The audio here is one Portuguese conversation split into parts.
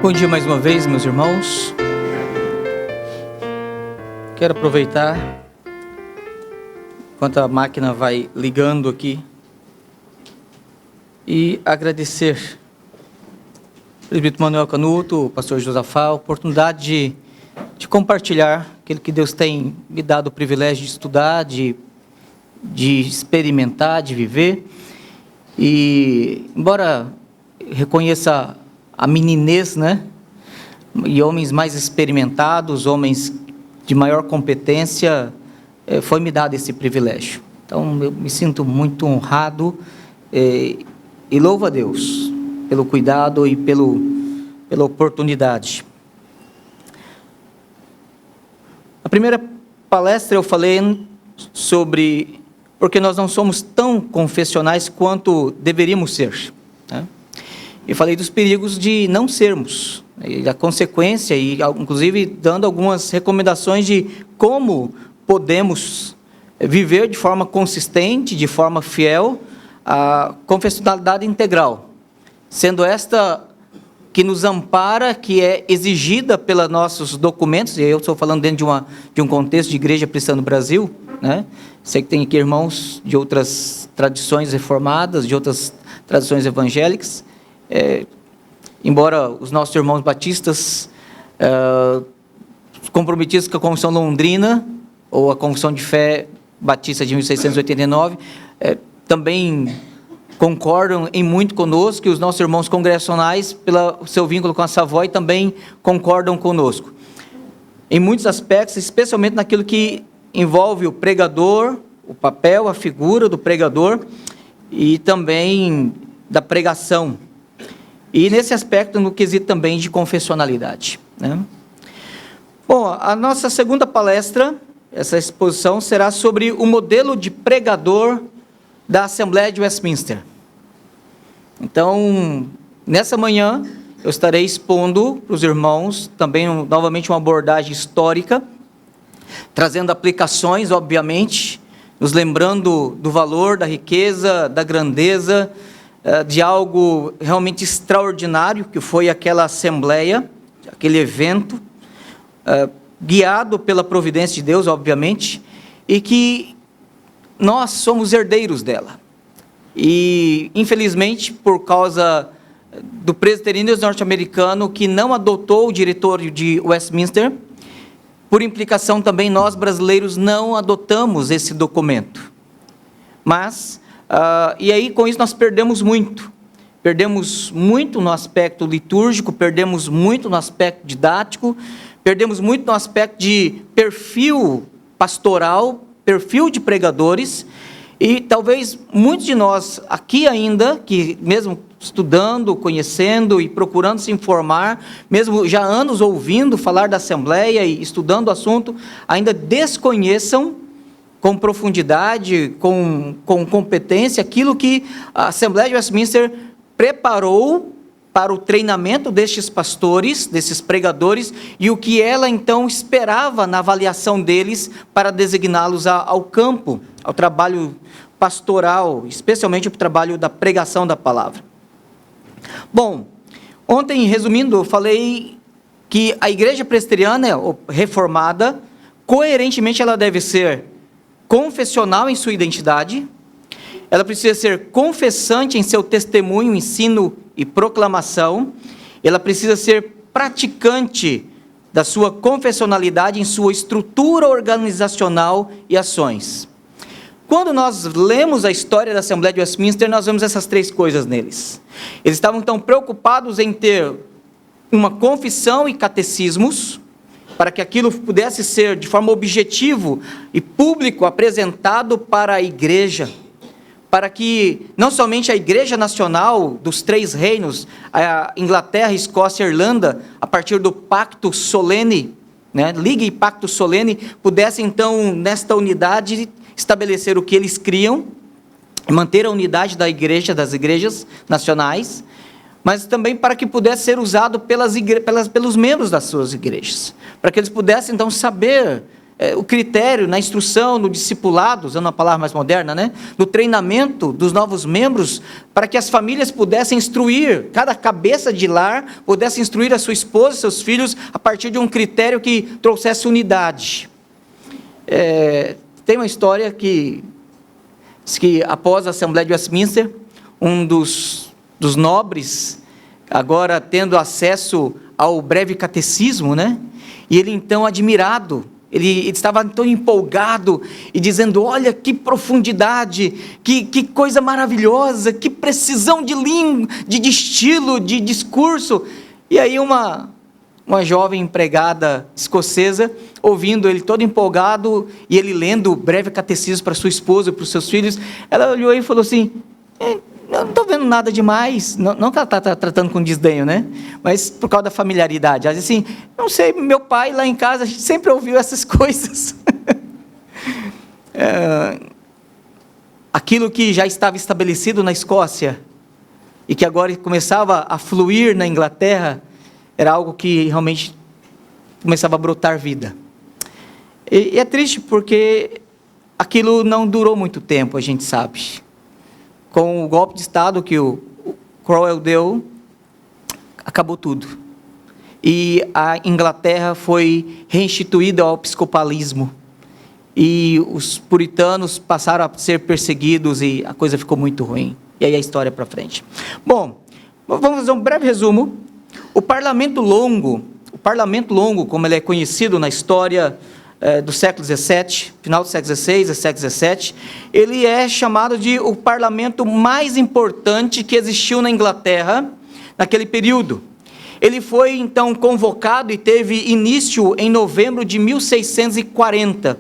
Bom dia mais uma vez, meus irmãos. Quero aproveitar, enquanto a máquina vai ligando aqui, e agradecer ao presbítero Manuel Canuto, o pastor Josafá, a oportunidade de compartilhar aquilo que Deus tem me dado o privilégio de estudar, de experimentar, de viver. E, embora reconheça a meninez, né? E homens mais experimentados, homens de maior competência, foi-me dado esse privilégio. Então, eu me sinto muito honrado e louvo a Deus pelo cuidado e pela oportunidade. A primeira palestra eu falei sobre porque nós não somos tão confessionais quanto deveríamos ser, né? E falei dos perigos de não sermos, e a consequência, e inclusive dando algumas recomendações de como podemos viver de forma consistente, de forma fiel, a confessionalidade integral, sendo esta que nos ampara, que é exigida pelos nossos documentos, e eu estou falando dentro de um contexto de Igreja Cristã no Brasil, né? Sei que tem aqui irmãos de outras tradições reformadas, de outras tradições evangélicas, embora os nossos irmãos batistas, comprometidos com a Confissão Londrina, ou a Confissão de Fé Batista de 1689, também concordam em muito conosco, e os nossos irmãos congregacionais, pelo seu vínculo com a Savoy, também concordam conosco. Em muitos aspectos, especialmente naquilo que envolve o pregador, o papel, a figura do pregador, e também da pregação. E nesse aspecto, no quesito também de confessionalidade, né? Bom, a nossa segunda palestra, essa exposição, será sobre o modelo de pregador da Assembleia de Westminster. Então, nessa manhã, eu estarei expondo para os irmãos também novamente uma abordagem histórica, trazendo aplicações, obviamente, nos lembrando do valor, da riqueza, da grandeza, de algo realmente extraordinário, que foi aquela assembleia, aquele evento, guiado pela providência de Deus, obviamente, e que nós somos herdeiros dela. E, infelizmente, por causa do presbiterianismo norte-americano, que não adotou o diretório de Westminster, por implicação também nós brasileiros não adotamos esse documento. Mas, e aí com isso nós perdemos muito no aspecto litúrgico, perdemos muito no aspecto didático, perdemos muito no aspecto de perfil pastoral, perfil de pregadores, e talvez muitos de nós aqui ainda, que mesmo estudando, conhecendo e procurando se informar, mesmo já há anos ouvindo falar da Assembleia e estudando o assunto, ainda desconheçam com profundidade, com competência, aquilo que a Assembleia de Westminster preparou para o treinamento destes pastores, desses pregadores, e o que ela então esperava na avaliação deles para designá-los ao campo, ao trabalho pastoral, especialmente o trabalho da pregação da palavra. Bom, ontem, resumindo, eu falei que a igreja presbiteriana, reformada, coerentemente ela deve ser confessional em sua identidade, ela precisa ser confessante em seu testemunho, ensino e proclamação, ela precisa ser praticante da sua confessionalidade em sua estrutura organizacional e ações. Quando nós lemos a história da Assembleia de Westminster, nós vemos essas três coisas neles. Eles estavam então preocupados em ter uma confissão e catecismos, para que aquilo pudesse ser de forma objetiva e público apresentado para a igreja, para que não somente a igreja nacional dos três reinos, a Inglaterra, Escócia e Irlanda, a partir do pacto solene, né, Liga e Pacto Solene, pudesse então, nesta unidade, estabelecer o que eles criam, manter a unidade da igreja, das igrejas nacionais, mas também para que pudesse ser usado pelos membros das suas igrejas, para que eles pudessem então saber o critério na instrução, no discipulado, usando uma palavra mais moderna, né? No treinamento dos novos membros, para que as famílias pudessem instruir, cada cabeça de lar pudesse instruir a sua esposa e seus filhos a partir de um critério que trouxesse unidade. Tem uma história que diz que após a Assembleia de Westminster, um dos nobres, agora tendo acesso ao breve catecismo, né? E ele então admirado, ele estava tão empolgado e dizendo: olha que profundidade, que coisa maravilhosa, que precisão de língua, de estilo, de discurso. E aí uma jovem empregada escocesa, ouvindo ele todo empolgado, e ele lendo o breve catecismo para sua esposa e para os seus filhos, ela olhou e falou assim: eu não estou vendo nada demais, não que ela está tratando com desdenho, né? Mas por causa da familiaridade. Ela disse assim: não sei, meu pai lá em casa, a gente sempre ouviu essas coisas. Aquilo que já estava estabelecido na Escócia, e que agora começava a fluir na Inglaterra, era algo que realmente começava a brotar vida. E é triste porque aquilo não durou muito tempo, a gente sabe. Com o golpe de Estado que o Cromwell deu, acabou tudo. E a Inglaterra foi reinstituída ao episcopalismo. E os puritanos passaram a ser perseguidos e a coisa ficou muito ruim. E aí a história para frente. Bom, vamos fazer um breve resumo. O Parlamento Longo, como ele é conhecido na história do século XVII, final do século XVI e século XVII, ele é chamado de o parlamento mais importante que existiu na Inglaterra naquele período. Ele foi então convocado e teve início em novembro de 1640.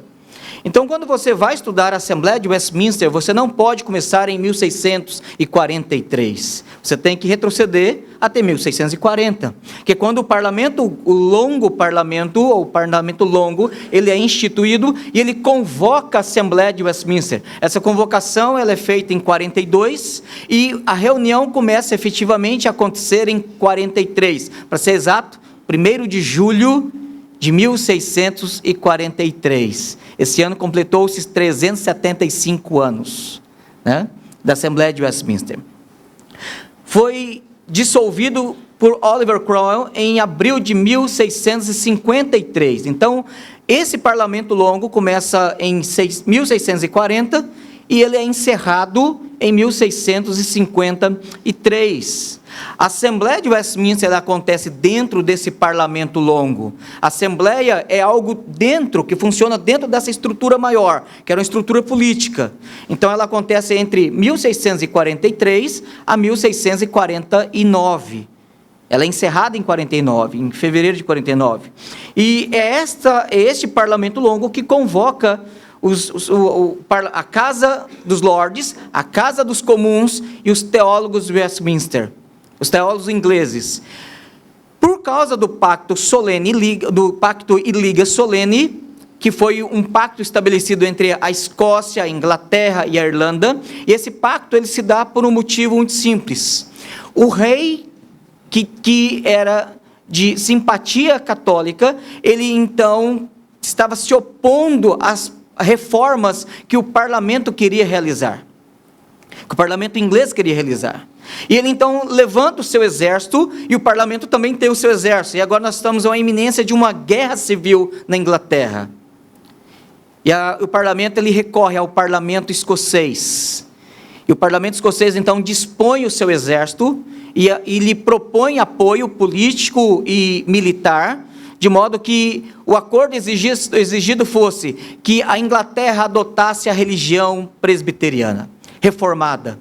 Então, quando você vai estudar a Assembleia de Westminster, você não pode começar em 1643. Você tem que retroceder até 1640, que é quando o Parlamento Longo, ele é instituído e ele convoca a Assembleia de Westminster. Essa convocação ela é feita em 42 e a reunião começa efetivamente a acontecer em 43, para ser exato, 1º de julho de 1643. Esse ano completou-se 375 anos, né, da Assembleia de Westminster. Foi dissolvido por Oliver Cromwell em abril de 1653. Então, esse Parlamento Longo começa em 1640 e ele é encerrado em 1653. A Assembleia de Westminster ela acontece dentro desse Parlamento Longo. A Assembleia é algo dentro, que funciona dentro dessa estrutura maior, que era uma estrutura política. Então, ela acontece entre 1643 a 1649. Ela é encerrada em 49, em fevereiro de 49. E é este Parlamento Longo que convoca a Casa dos Lordes, a Casa dos Comuns e os teólogos de Westminster, os teólogos ingleses. Por causa do pacto e liga solene, que foi um pacto estabelecido entre a Escócia, a Inglaterra e a Irlanda, e esse pacto ele se dá por um motivo muito simples. O rei, que era de simpatia católica, ele então estava se opondo às reformas que o parlamento queria realizar, que o parlamento inglês queria realizar. E ele então levanta o seu exército, e o parlamento também tem o seu exército, e agora nós estamos à iminência de uma guerra civil na Inglaterra. E o parlamento ele recorre ao parlamento escocês, e o parlamento escocês então dispõe o seu exército, e lhe propõe apoio político e militar, de modo que o acordo exigido fosse que a Inglaterra adotasse a religião presbiteriana, reformada,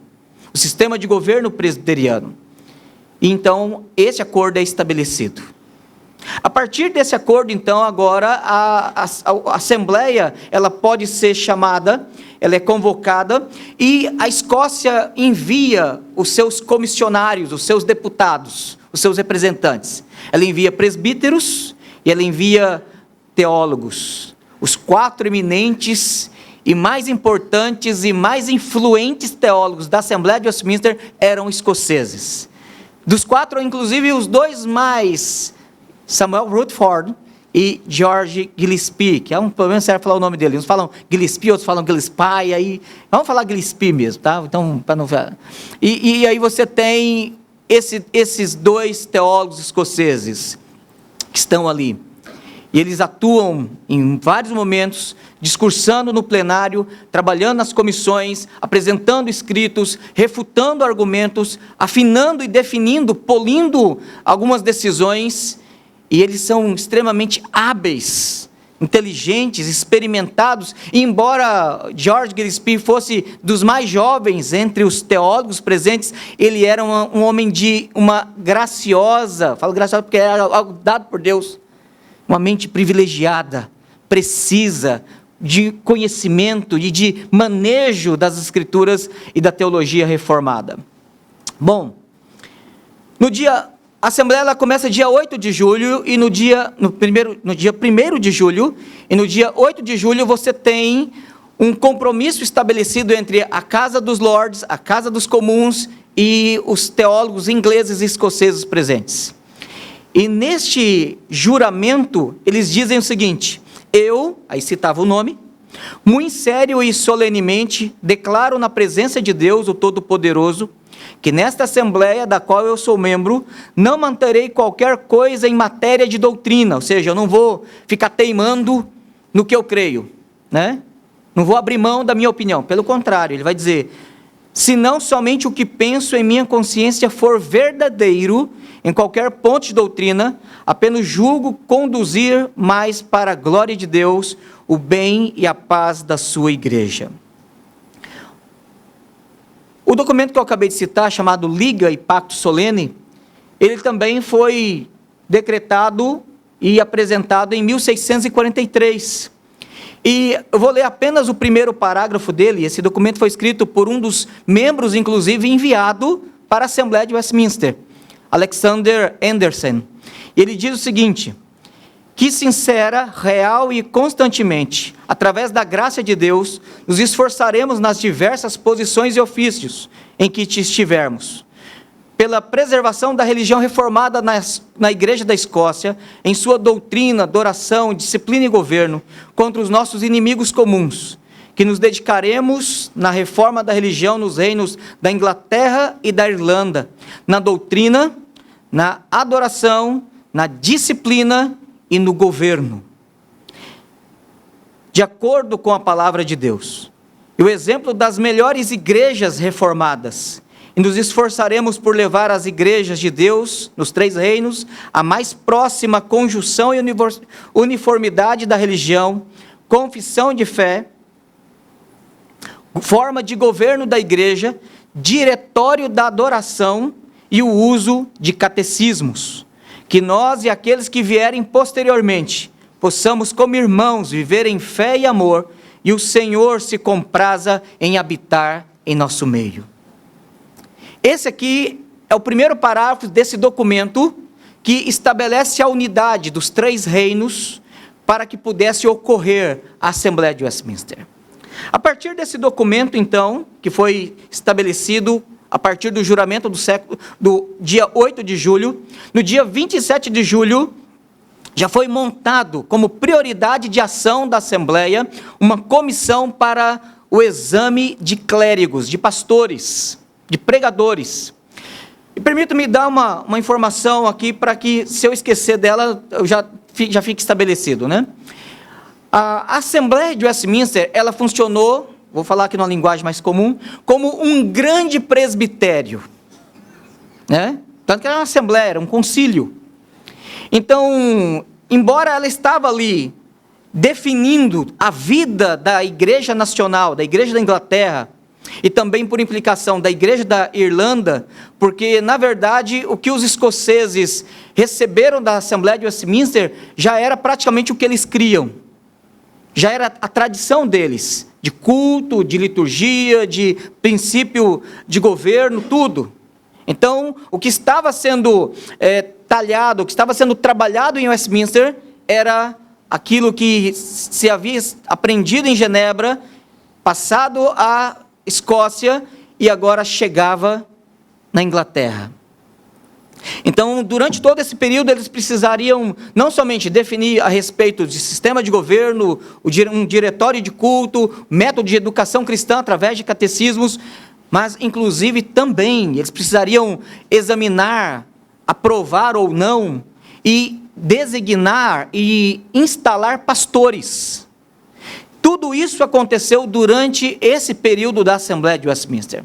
o sistema de governo presbiteriano. E então, esse acordo é estabelecido. A partir desse acordo, então, agora, a Assembleia, ela pode ser chamada, ela é convocada, e a Escócia envia os seus comissionários, os seus deputados, os seus representantes. Ela envia presbíteros, e ela envia teólogos. Os 4 eminentes e mais importantes e mais influentes teólogos da Assembleia de Westminster eram escoceses. Dos 4, inclusive, os 2 mais, Samuel Rutherford, e George Gillespie, que é um problema sério falar o nome dele. Uns falam Gillespie, outros falam Gillespie, aí vamos falar Gillespie mesmo, tá? Então, para não e aí você tem esses dois teólogos escoceses que estão ali. E eles atuam em vários momentos, discursando no plenário, trabalhando nas comissões, apresentando escritos, refutando argumentos, afinando e definindo, polindo algumas decisões. E eles são extremamente hábeis, inteligentes, experimentados. E embora George Gillespie fosse dos mais jovens entre os teólogos presentes, ele era um homem de uma graciosa, falo graciosa porque era algo dado por Deus, uma mente privilegiada, precisa, de conhecimento e de manejo das Escrituras e da teologia reformada. Bom, a Assembleia ela começa dia 8 de julho, e no dia 1º de julho, e no dia 8 de julho você tem um compromisso estabelecido entre a Casa dos Lords, a Casa dos Comuns e os teólogos ingleses e escoceses presentes. E neste juramento, eles dizem o seguinte: eu, aí citava o nome, muito sério e solenemente declaro na presença de Deus, o Todo-Poderoso, que nesta Assembleia, da qual eu sou membro, não manterei qualquer coisa em matéria de doutrina, ou seja, eu não vou ficar teimando no que eu creio, né? Não vou abrir mão da minha opinião, pelo contrário, ele vai dizer: se não somente o que penso em minha consciência for verdadeiro, em qualquer ponto de doutrina, apenas julgo conduzir mais para a glória de Deus, o bem e a paz da sua igreja. O documento que eu acabei de citar, chamado Liga e Pacto Solene, ele também foi decretado e apresentado em 1643. E eu vou ler apenas o primeiro parágrafo dele. Esse documento foi escrito por um dos membros, inclusive enviado para a Assembleia de Westminster, Alexander Anderson. Ele diz o seguinte: que sincera, real e constantemente, através da graça de Deus, nos esforçaremos nas diversas posições e ofícios em que estivermos, pela preservação da religião reformada na Igreja da Escócia, em sua doutrina, adoração, disciplina e governo, contra os nossos inimigos comuns, que nos dedicaremos na reforma da religião nos reinos da Inglaterra e da Irlanda, na doutrina, na adoração, na disciplina e no governo, de acordo com a palavra de Deus, e o exemplo das melhores igrejas reformadas, e nos esforçaremos por levar as igrejas de Deus, nos 3 reinos, a mais próxima conjunção e uniformidade da religião, confissão de fé, forma de governo da igreja, diretório da adoração e o uso de catecismos, que nós e aqueles que vierem posteriormente possamos como irmãos viver em fé e amor, e o Senhor se compraza em habitar em nosso meio. Esse aqui é o primeiro parágrafo desse documento que estabelece a unidade dos 3 reinos para que pudesse ocorrer a Assembleia de Westminster. A partir desse documento, então, que foi estabelecido a partir do juramento do dia 8 de julho, no dia 27 de julho, já foi montado como prioridade de ação da Assembleia uma comissão para o exame de clérigos, de pastores, de pregadores. E permita-me dar uma informação aqui para que, se eu esquecer dela, eu já fique estabelecido, né? A Assembleia de Westminster, ela funcionou, vou falar aqui numa linguagem mais comum, como um grande presbitério, né? Tanto que era uma assembleia, era um concílio. Então, embora ela estava ali definindo a vida da Igreja Nacional, da Igreja da Inglaterra, e também por implicação da Igreja da Irlanda, porque, na verdade, o que os escoceses receberam da Assembleia de Westminster já era praticamente o que eles criam, já era a tradição deles, de culto, de liturgia, de princípio de governo, tudo. Então, o que estava sendo talhado, o que estava sendo trabalhado em Westminster, era aquilo que se havia aprendido em Genebra, passado à Escócia, e agora chegava na Inglaterra. Então, durante todo esse período, eles precisariam não somente definir a respeito de sistema de governo, um diretório de culto, método de educação cristã através de catecismos, mas, inclusive, também eles precisariam examinar, aprovar ou não, e designar e instalar pastores. Tudo isso aconteceu durante esse período da Assembleia de Westminster.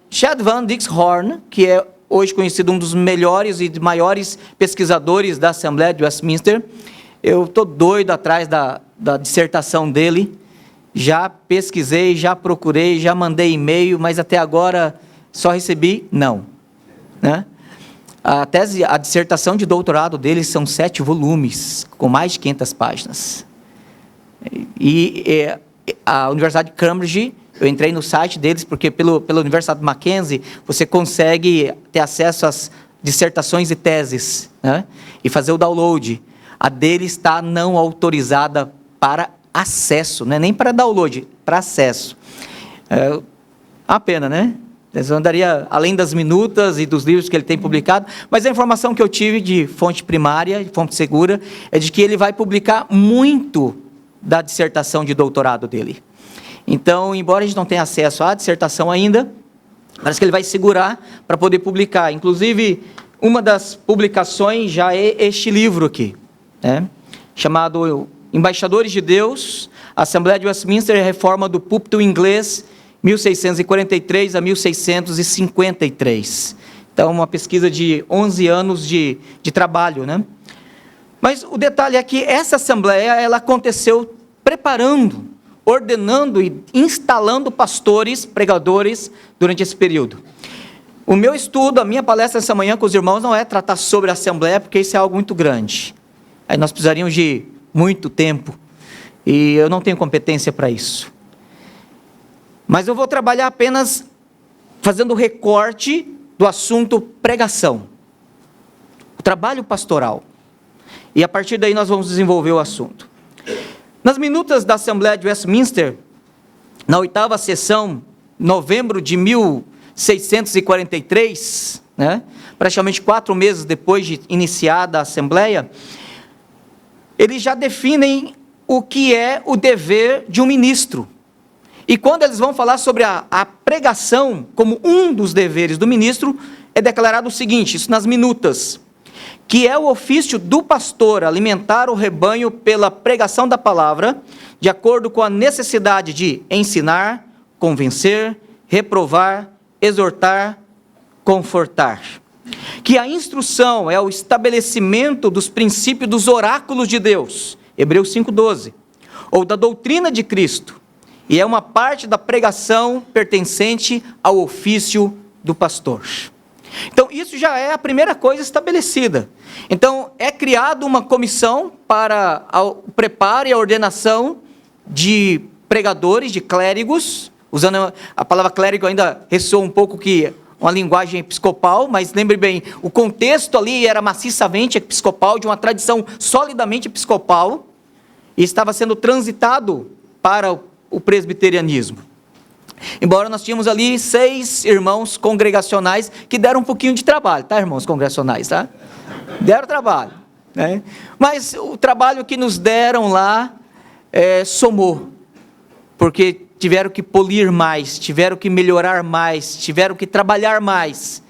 Chad Van Dixhoorn, que é hoje conhecido um dos melhores e maiores pesquisadores da Assembleia de Westminster, eu estou doido atrás da dissertação dele, já pesquisei, já procurei, já mandei e-mail, mas até agora só recebi não, né? A dissertação de doutorado dele são 7 volumes, com mais de 500 páginas. E a Universidade de Cambridge, eu entrei no site deles, porque pela Universidade de Mackenzie, você consegue ter acesso às dissertações e teses, né? E fazer o download. A dele está não autorizada para acesso, não é nem para download, para acesso. Uma pena, né? Eu andaria além das minutas e dos livros que ele tem publicado, mas a informação que eu tive de fonte primária, de fonte segura, é de que ele vai publicar muito da dissertação de doutorado dele. Então, embora a gente não tenha acesso à dissertação ainda, parece que ele vai segurar para poder publicar. Inclusive, uma das publicações já é este livro aqui, né? Chamado Embaixadores de Deus, Assembleia de Westminster e Reforma do Púlpito Inglês, 1643 a 1653. Então, uma pesquisa de 11 anos de trabalho, né? Mas o detalhe é que essa assembleia, ela aconteceu preparando, ordenando e instalando pastores, pregadores, durante esse período. O meu estudo, a minha palestra essa manhã com os irmãos, não é tratar sobre a assembleia, porque isso é algo muito grande. Aí nós precisaríamos de muito tempo, e eu não tenho competência para isso. Mas eu vou trabalhar apenas fazendo recorte do assunto pregação, o trabalho pastoral. E a partir daí nós vamos desenvolver o assunto. Nas minutas da Assembleia de Westminster, na 8ª sessão, novembro de 1643, né, praticamente 4 meses depois de iniciada a Assembleia, eles já definem o que é o dever de um ministro. E quando eles vão falar sobre a pregação como um dos deveres do ministro, é declarado o seguinte, isso nas minutas, que é o ofício do pastor alimentar o rebanho pela pregação da palavra, de acordo com a necessidade de ensinar, convencer, reprovar, exortar, confortar. Que a instrução é o estabelecimento dos princípios dos oráculos de Deus, Hebreus 5,12, ou da doutrina de Cristo, e é uma parte da pregação pertencente ao ofício do pastor. Então, isso já é a primeira coisa estabelecida. Então, é criada uma comissão para o preparo e a ordenação de pregadores, de clérigos, usando a palavra clérigo ainda ressoa um pouco que uma linguagem episcopal, mas lembre bem, o contexto ali era maciçamente episcopal, de uma tradição solidamente episcopal, e estava sendo transitado para o presbiterianismo. Embora nós tínhamos ali 6 irmãos congregacionais que deram um pouquinho de trabalho, tá, irmãos congregacionais, tá? Deram trabalho, né? Mas o trabalho que nos deram lá somou, porque tiveram que polir mais, tiveram que melhorar mais, tiveram que trabalhar mais,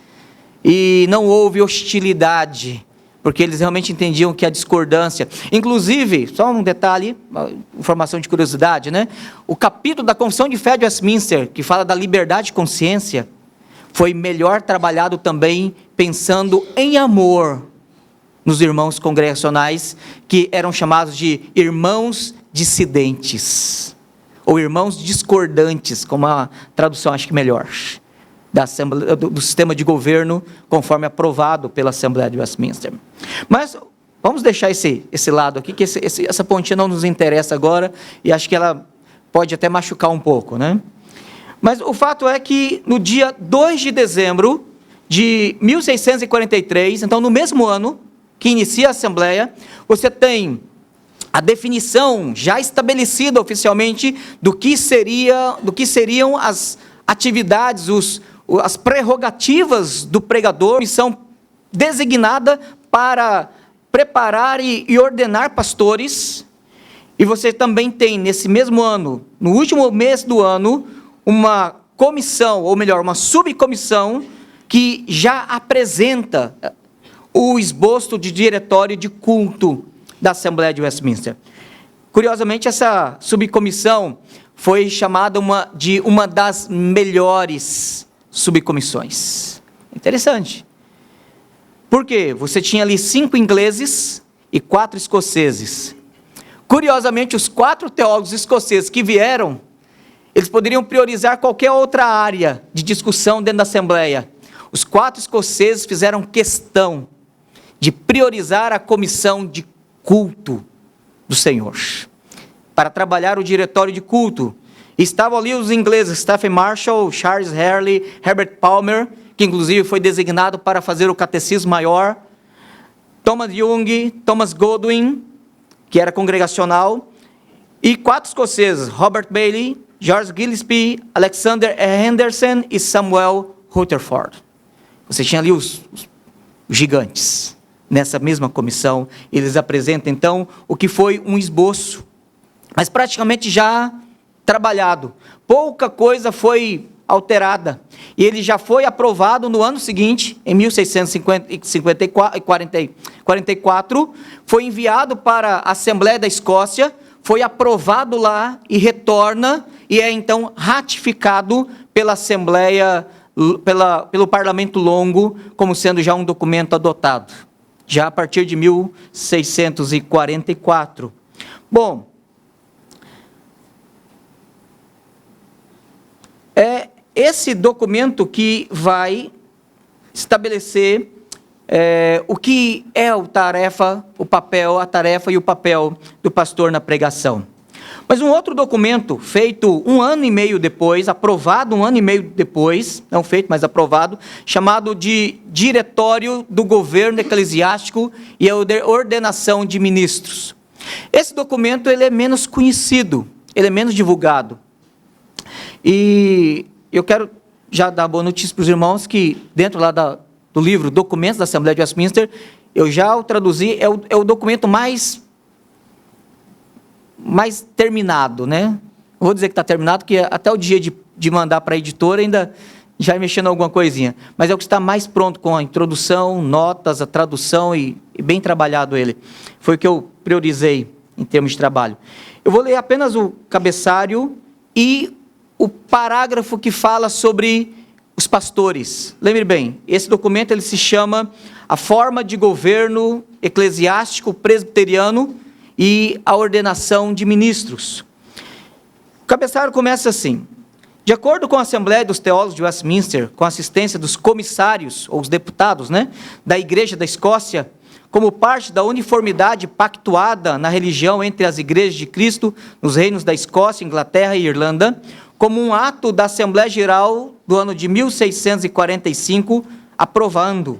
e não houve hostilidade, porque eles realmente entendiam que a discordância, inclusive, só um detalhe, informação de curiosidade, né? O capítulo da Confissão de Fé de Westminster, que fala da liberdade de consciência, foi melhor trabalhado também pensando em amor nos irmãos congregacionais, que eram chamados de irmãos dissidentes, ou irmãos discordantes, como a tradução acho que melhor, do sistema de governo, conforme aprovado pela Assembleia de Westminster. Mas vamos deixar esse lado aqui, que essa pontinha não nos interessa agora, e acho que ela pode até machucar um pouco, né? Mas o fato é que no dia 2 de dezembro de 1643, então no mesmo ano que inicia a Assembleia, você tem a definição já estabelecida oficialmente do que seriam as atividades, as prerrogativas do pregador, missão designada para preparar e ordenar pastores. E você também tem, nesse mesmo ano, no último mês do ano, uma comissão, ou melhor, uma subcomissão, que já apresenta o esboço de diretório de culto da Assembleia de Westminster. Curiosamente, essa subcomissão foi chamada de uma das melhores subcomissões. Interessante. Por quê? Você tinha ali 5 ingleses e 4 escoceses. Curiosamente, os 4 teólogos escoceses que vieram, eles poderiam priorizar qualquer outra área de discussão dentro da Assembleia. Os 4 escoceses fizeram questão de priorizar a comissão de culto do Senhor, para trabalhar o diretório de culto. Estavam ali os ingleses, Stephen Marshall, Charles Hurley, Herbert Palmer, que inclusive foi designado para fazer o catecismo maior, Thomas Young, Thomas Godwin, que era congregacional, e 4 escoceses, Robert Bailey, George Gillespie, Alexander Henderson e Samuel Rutherford. Você tinha ali os gigantes. Nessa mesma comissão, eles apresentam então o que foi um esboço, mas praticamente já trabalhado. Pouca coisa foi alterada, e ele já foi aprovado no ano seguinte, em 1644, foi enviado para a Assembleia da Escócia, foi aprovado lá e retorna, e é então ratificado pela Assembleia, pelo Parlamento Longo, como sendo já um documento adotado, já a partir de 1644. Bom, é esse documento que vai estabelecer o que é a tarefa e o papel do pastor na pregação. Mas um outro documento, feito 1 ano e meio depois, aprovado 1 ano e meio depois, não feito, mas aprovado, chamado de Diretório do Governo Eclesiástico e a Ordenação de Ministros. Esse documento ele é menos conhecido, ele é menos divulgado. E eu quero já dar boa notícia para os irmãos que dentro lá do livro Documentos da Assembleia de Westminster, eu já o traduzi, é o documento mais terminado, né? Vou dizer que está terminado, porque até o dia de mandar para a editora ainda já mexendo alguma coisinha, mas é o que está mais pronto, com a introdução, notas, a tradução e bem trabalhado ele. Foi o que eu priorizei em termos de trabalho. Eu vou ler apenas o cabeçário e o parágrafo que fala sobre os pastores. Lembre bem, esse documento ele se chama A Forma de Governo Eclesiástico Presbiteriano e a Ordenação de Ministros. O cabeçário começa assim: de acordo com a Assembleia dos Teólogos de Westminster, com a assistência dos comissários, ou os deputados, da Igreja da Escócia, como parte da uniformidade pactuada na religião entre as igrejas de Cristo nos reinos da Escócia, Inglaterra e Irlanda, como um ato da Assembleia Geral do ano de 1645, aprovando.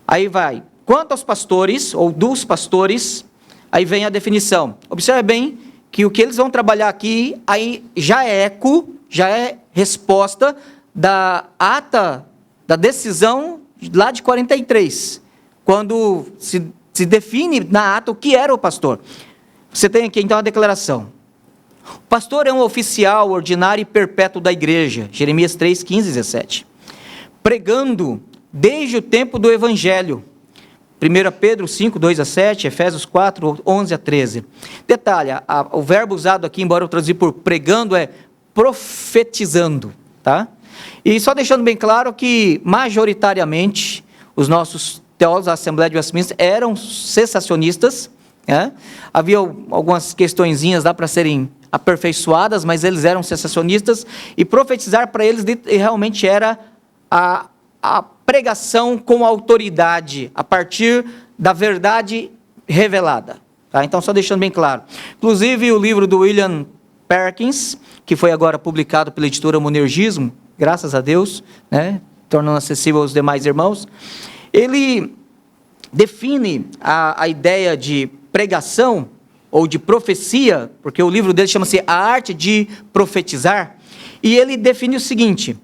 Aí vai, quanto aos pastores, ou dos pastores, aí vem a definição. Observe bem que o que eles vão trabalhar aqui, aí já é eco, já é resposta da ata, da decisão lá de 43, quando se define na ata o que era o pastor. Você tem aqui então a declaração. O pastor é um oficial ordinário e perpétuo da igreja, Jeremias 3, 15 e 17. Pregando desde o tempo do evangelho, 1 Pedro 5, 2 a 7, Efésios 4, 11 a 13. Detalhe, o verbo usado aqui, embora eu traduzir por pregando, é profetizando, tá? E só deixando bem claro que, majoritariamente, os nossos teólogos da Assembleia de Westminster eram cessacionistas, né? Havia algumas questõezinhas lá para serem aperfeiçoadas, mas eles eram cessacionistas, e profetizar para eles realmente era a pregação com autoridade, a partir da verdade revelada. Tá? Então, só deixando bem claro. Inclusive, o livro do William Perkins, que foi agora publicado pela editora Monergismo, graças a Deus, tornando acessível aos demais irmãos, ele define a ideia de pregação, ou de profecia, porque o livro dele chama-se A Arte de Profetizar, e ele define o seguinte: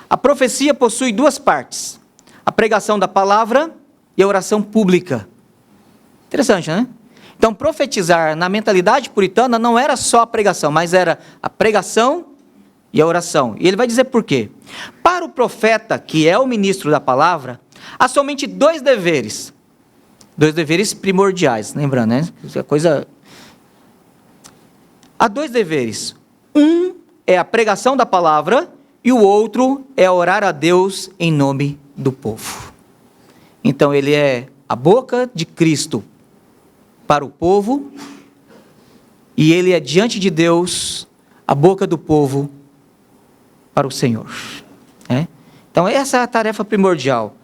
a profecia possui 2 partes. a pregação da palavra e a oração pública. Interessante, né? Então, profetizar na mentalidade puritana não era só a pregação, mas era a pregação e a oração. E ele vai dizer por quê. Para o profeta, que é o ministro da palavra, há somente dois deveres primordiais, lembrando, né? Há dois deveres. Um é a pregação da palavra e o outro é orar a Deus em nome do povo. Então, ele é a boca de Cristo para o povo, e ele é diante de Deus a boca do povo para o Senhor. Então essa é a tarefa primordial.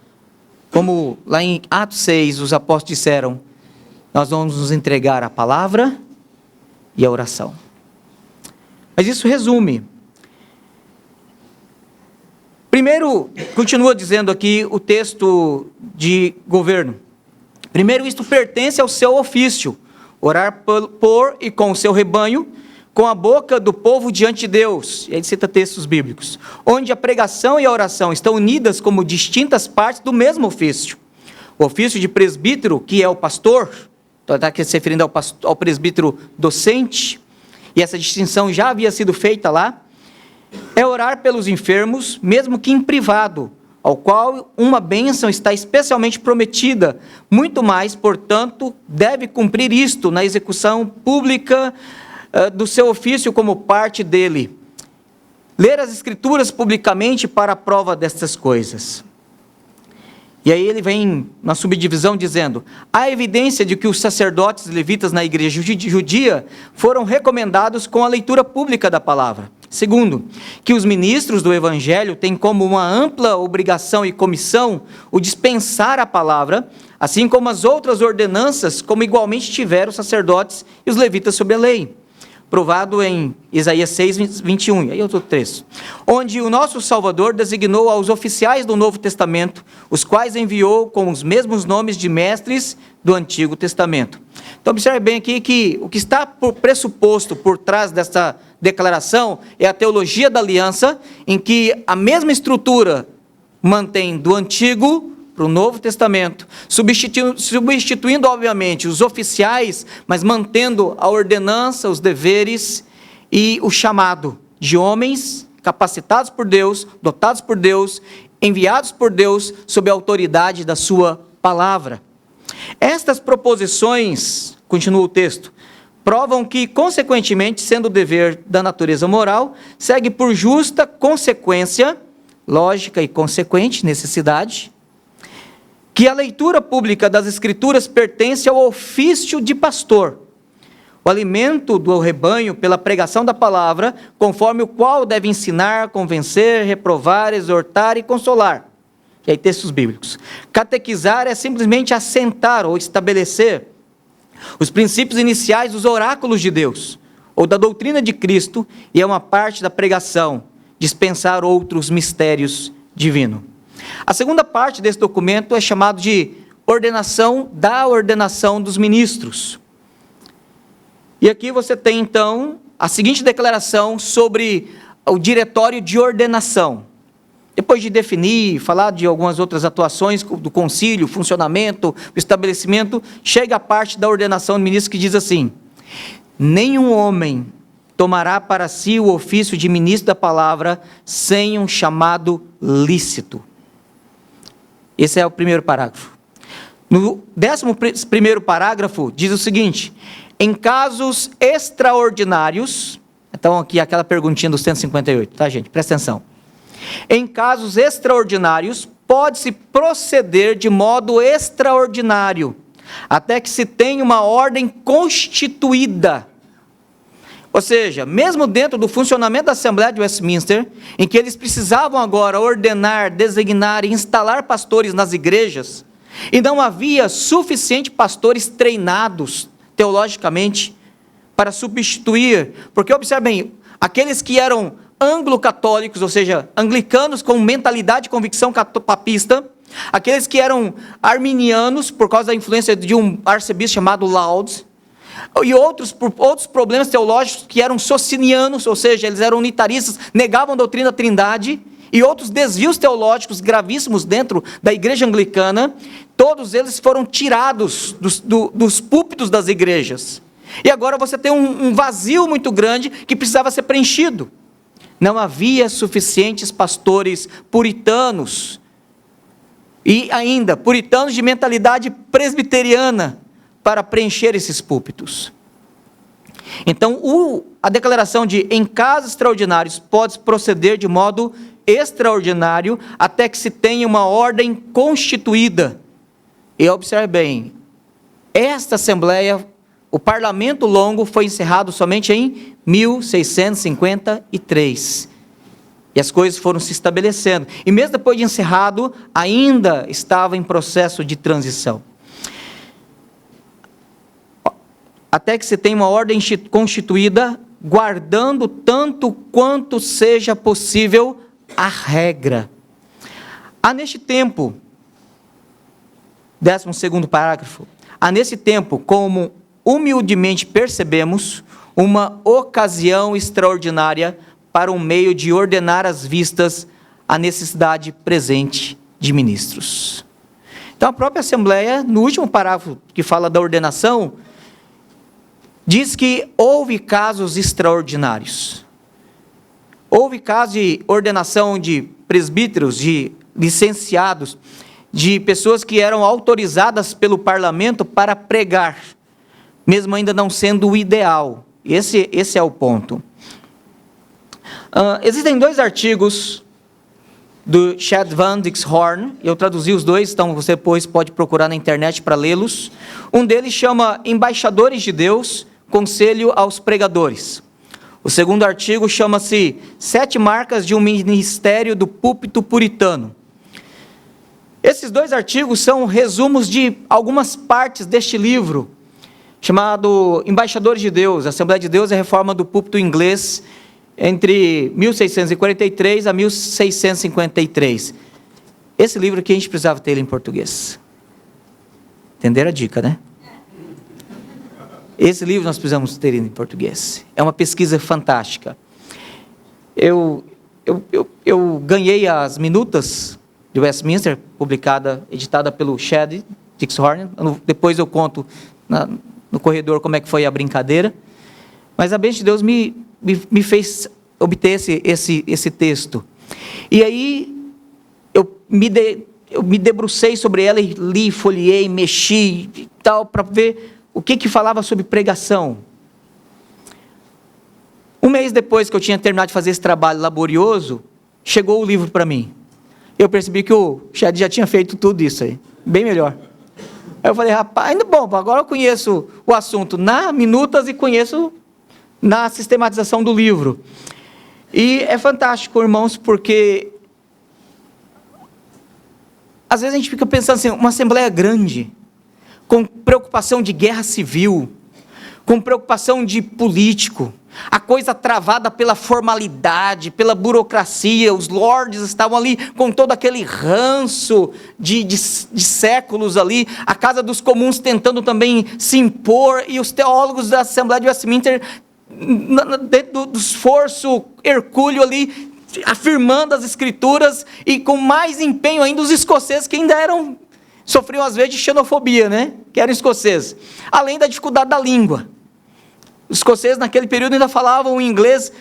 Como lá em Atos 6 os apóstolos disseram, nós vamos nos entregar à palavra e à oração. Mas isso resume. Primeiro, continua dizendo aqui o texto de governo. Primeiro, isto pertence ao seu ofício, orar por e com o seu rebanho, com a boca do povo diante de Deus. E aí cita textos bíblicos. Onde a pregação e a oração estão unidas como distintas partes do mesmo ofício. O ofício de presbítero, que é o pastor, está aqui se referindo ao presbítero docente, e essa distinção já havia sido feita lá, é orar pelos enfermos, mesmo que em privado, ao qual uma bênção está especialmente prometida. Muito mais, portanto, deve cumprir isto na execução pública do seu ofício como parte dele. Ler as Escrituras publicamente para a prova destas coisas. E aí ele vem na subdivisão dizendo, há evidência de que os sacerdotes levitas na igreja judia foram recomendados com a leitura pública da palavra. Segundo, que os ministros do Evangelho têm como uma ampla obrigação e comissão o dispensar a palavra, assim como as outras ordenanças, como igualmente tiveram os sacerdotes e os levitas sob a lei. Provado em Isaías 6, 21, aí outro texto. Onde o nosso Salvador designou aos oficiais do Novo Testamento, os quais enviou com os mesmos nomes de mestres do Antigo Testamento. Então observe bem aqui que o que está pressuposto por trás dessa declaração é a teologia da aliança, em que a mesma estrutura mantém do Antigo para o Novo Testamento, substituindo obviamente os oficiais, mas mantendo a ordenança, os deveres e o chamado de homens capacitados por Deus, dotados por Deus, enviados por Deus sob a autoridade da sua palavra. Estas proposições, continua o texto, provam que, consequentemente, sendo o dever da natureza moral, segue por justa consequência, lógica e consequente, necessidade, que a leitura pública das Escrituras pertence ao ofício de pastor, o alimento do rebanho pela pregação da palavra, conforme o qual deve ensinar, convencer, reprovar, exortar e consolar. E aí textos bíblicos. Catequizar é simplesmente assentar ou estabelecer os princípios iniciais dos oráculos de Deus, ou da doutrina de Cristo, e é uma parte da pregação, dispensar outros mistérios divinos. A segunda parte desse documento é chamado de ordenação dos ministros. E aqui você tem então a seguinte declaração sobre o diretório de ordenação. Depois de definir, falar de algumas outras atuações do concílio, funcionamento, o estabelecimento, chega a parte da ordenação do ministro que diz assim: nenhum homem tomará para si o ofício de ministro da palavra sem um chamado lícito. Esse é o primeiro parágrafo. No 11º parágrafo, diz o seguinte: em casos extraordinários, então aqui aquela perguntinha do 158, tá gente? Presta atenção. Em casos extraordinários, pode-se proceder de modo extraordinário, até que se tenha uma ordem constituída. Ou seja, mesmo dentro do funcionamento da Assembleia de Westminster, em que eles precisavam agora ordenar, designar e instalar pastores nas igrejas, e não havia suficiente pastores treinados teologicamente para substituir, porque observem, aqueles que eram anglo-católicos, ou seja, anglicanos com mentalidade e convicção papista, aqueles que eram arminianos por causa da influência de um arcebispo chamado Laud, e outros problemas teológicos que eram socinianos, ou seja, eles eram unitaristas, negavam a doutrina da Trindade, e outros desvios teológicos gravíssimos dentro da igreja anglicana, todos eles foram tirados dos púlpitos das igrejas. E agora você tem um vazio muito grande que precisava ser preenchido. Não havia suficientes pastores puritanos, e ainda puritanos de mentalidade presbiteriana, para preencher esses púlpitos. Então, a declaração de em casos extraordinários pode proceder de modo extraordinário até que se tenha uma ordem constituída. E observe bem, esta Assembleia, o Parlamento Longo, foi encerrado somente em 1653. E as coisas foram se estabelecendo. E mesmo depois de encerrado, ainda estava em processo de transição. Até que se tenha uma ordem constituída, guardando tanto quanto seja possível a regra. Há neste tempo, 12º parágrafo, há nesse tempo, como humildemente percebemos, uma ocasião extraordinária para um meio de ordenar às vistas a necessidade presente de ministros. Então a própria Assembleia, no último parágrafo que fala da ordenação, diz que houve casos extraordinários. Houve casos de ordenação de presbíteros, de licenciados, de pessoas que eram autorizadas pelo parlamento para pregar, mesmo ainda não sendo o ideal. Esse é o ponto. Existem 2 artigos do Chad Van Dixhoorn, eu traduzi os 2, então você depois pode procurar na internet para lê-los. Um deles chama Embaixadores de Deus, Conselho aos Pregadores. O segundo artigo chama-se 7 marcas de um ministério do púlpito puritano. Esses 2 artigos são resumos de algumas partes deste livro, chamado Embaixadores de Deus, Assembleia de Deus e a Reforma do Púlpito Inglês, entre 1643 a 1653. Esse livro aqui a gente precisava ter ele em português. Entenderam a dica, né? Esse livro nós precisamos ter em português. É uma pesquisa fantástica. Eu ganhei as minutas de Westminster, editada pelo Chad Dixhoorn. Depois eu conto no corredor como é que foi a brincadeira. Mas a bênção de Deus me fez obter esse texto. E aí eu me debrucei sobre ela e li, folheei, mexi e tal, para ver o que falava sobre pregação. Um mês depois que eu tinha terminado de fazer esse trabalho laborioso, chegou o livro para mim. Eu percebi que o Chad já tinha feito tudo isso aí, bem melhor. Aí eu falei, rapaz, bom, agora eu conheço o assunto na minutas e conheço na sistematização do livro. E é fantástico, irmãos, porque às vezes a gente fica pensando assim, uma assembleia grande, com preocupação de guerra civil, com preocupação de político, a coisa travada pela formalidade, pela burocracia, os lords estavam ali com todo aquele ranço de séculos ali, a Casa dos Comuns tentando também se impor, e os teólogos da Assembleia de Westminster, dentro do esforço hercúleo ali, afirmando as Escrituras, e com mais empenho ainda os escoceses, que ainda sofriam às vezes de xenofobia, né? Que eram escoceses, além da dificuldade da língua. Os escoceses naquele período ainda falavam o inglês.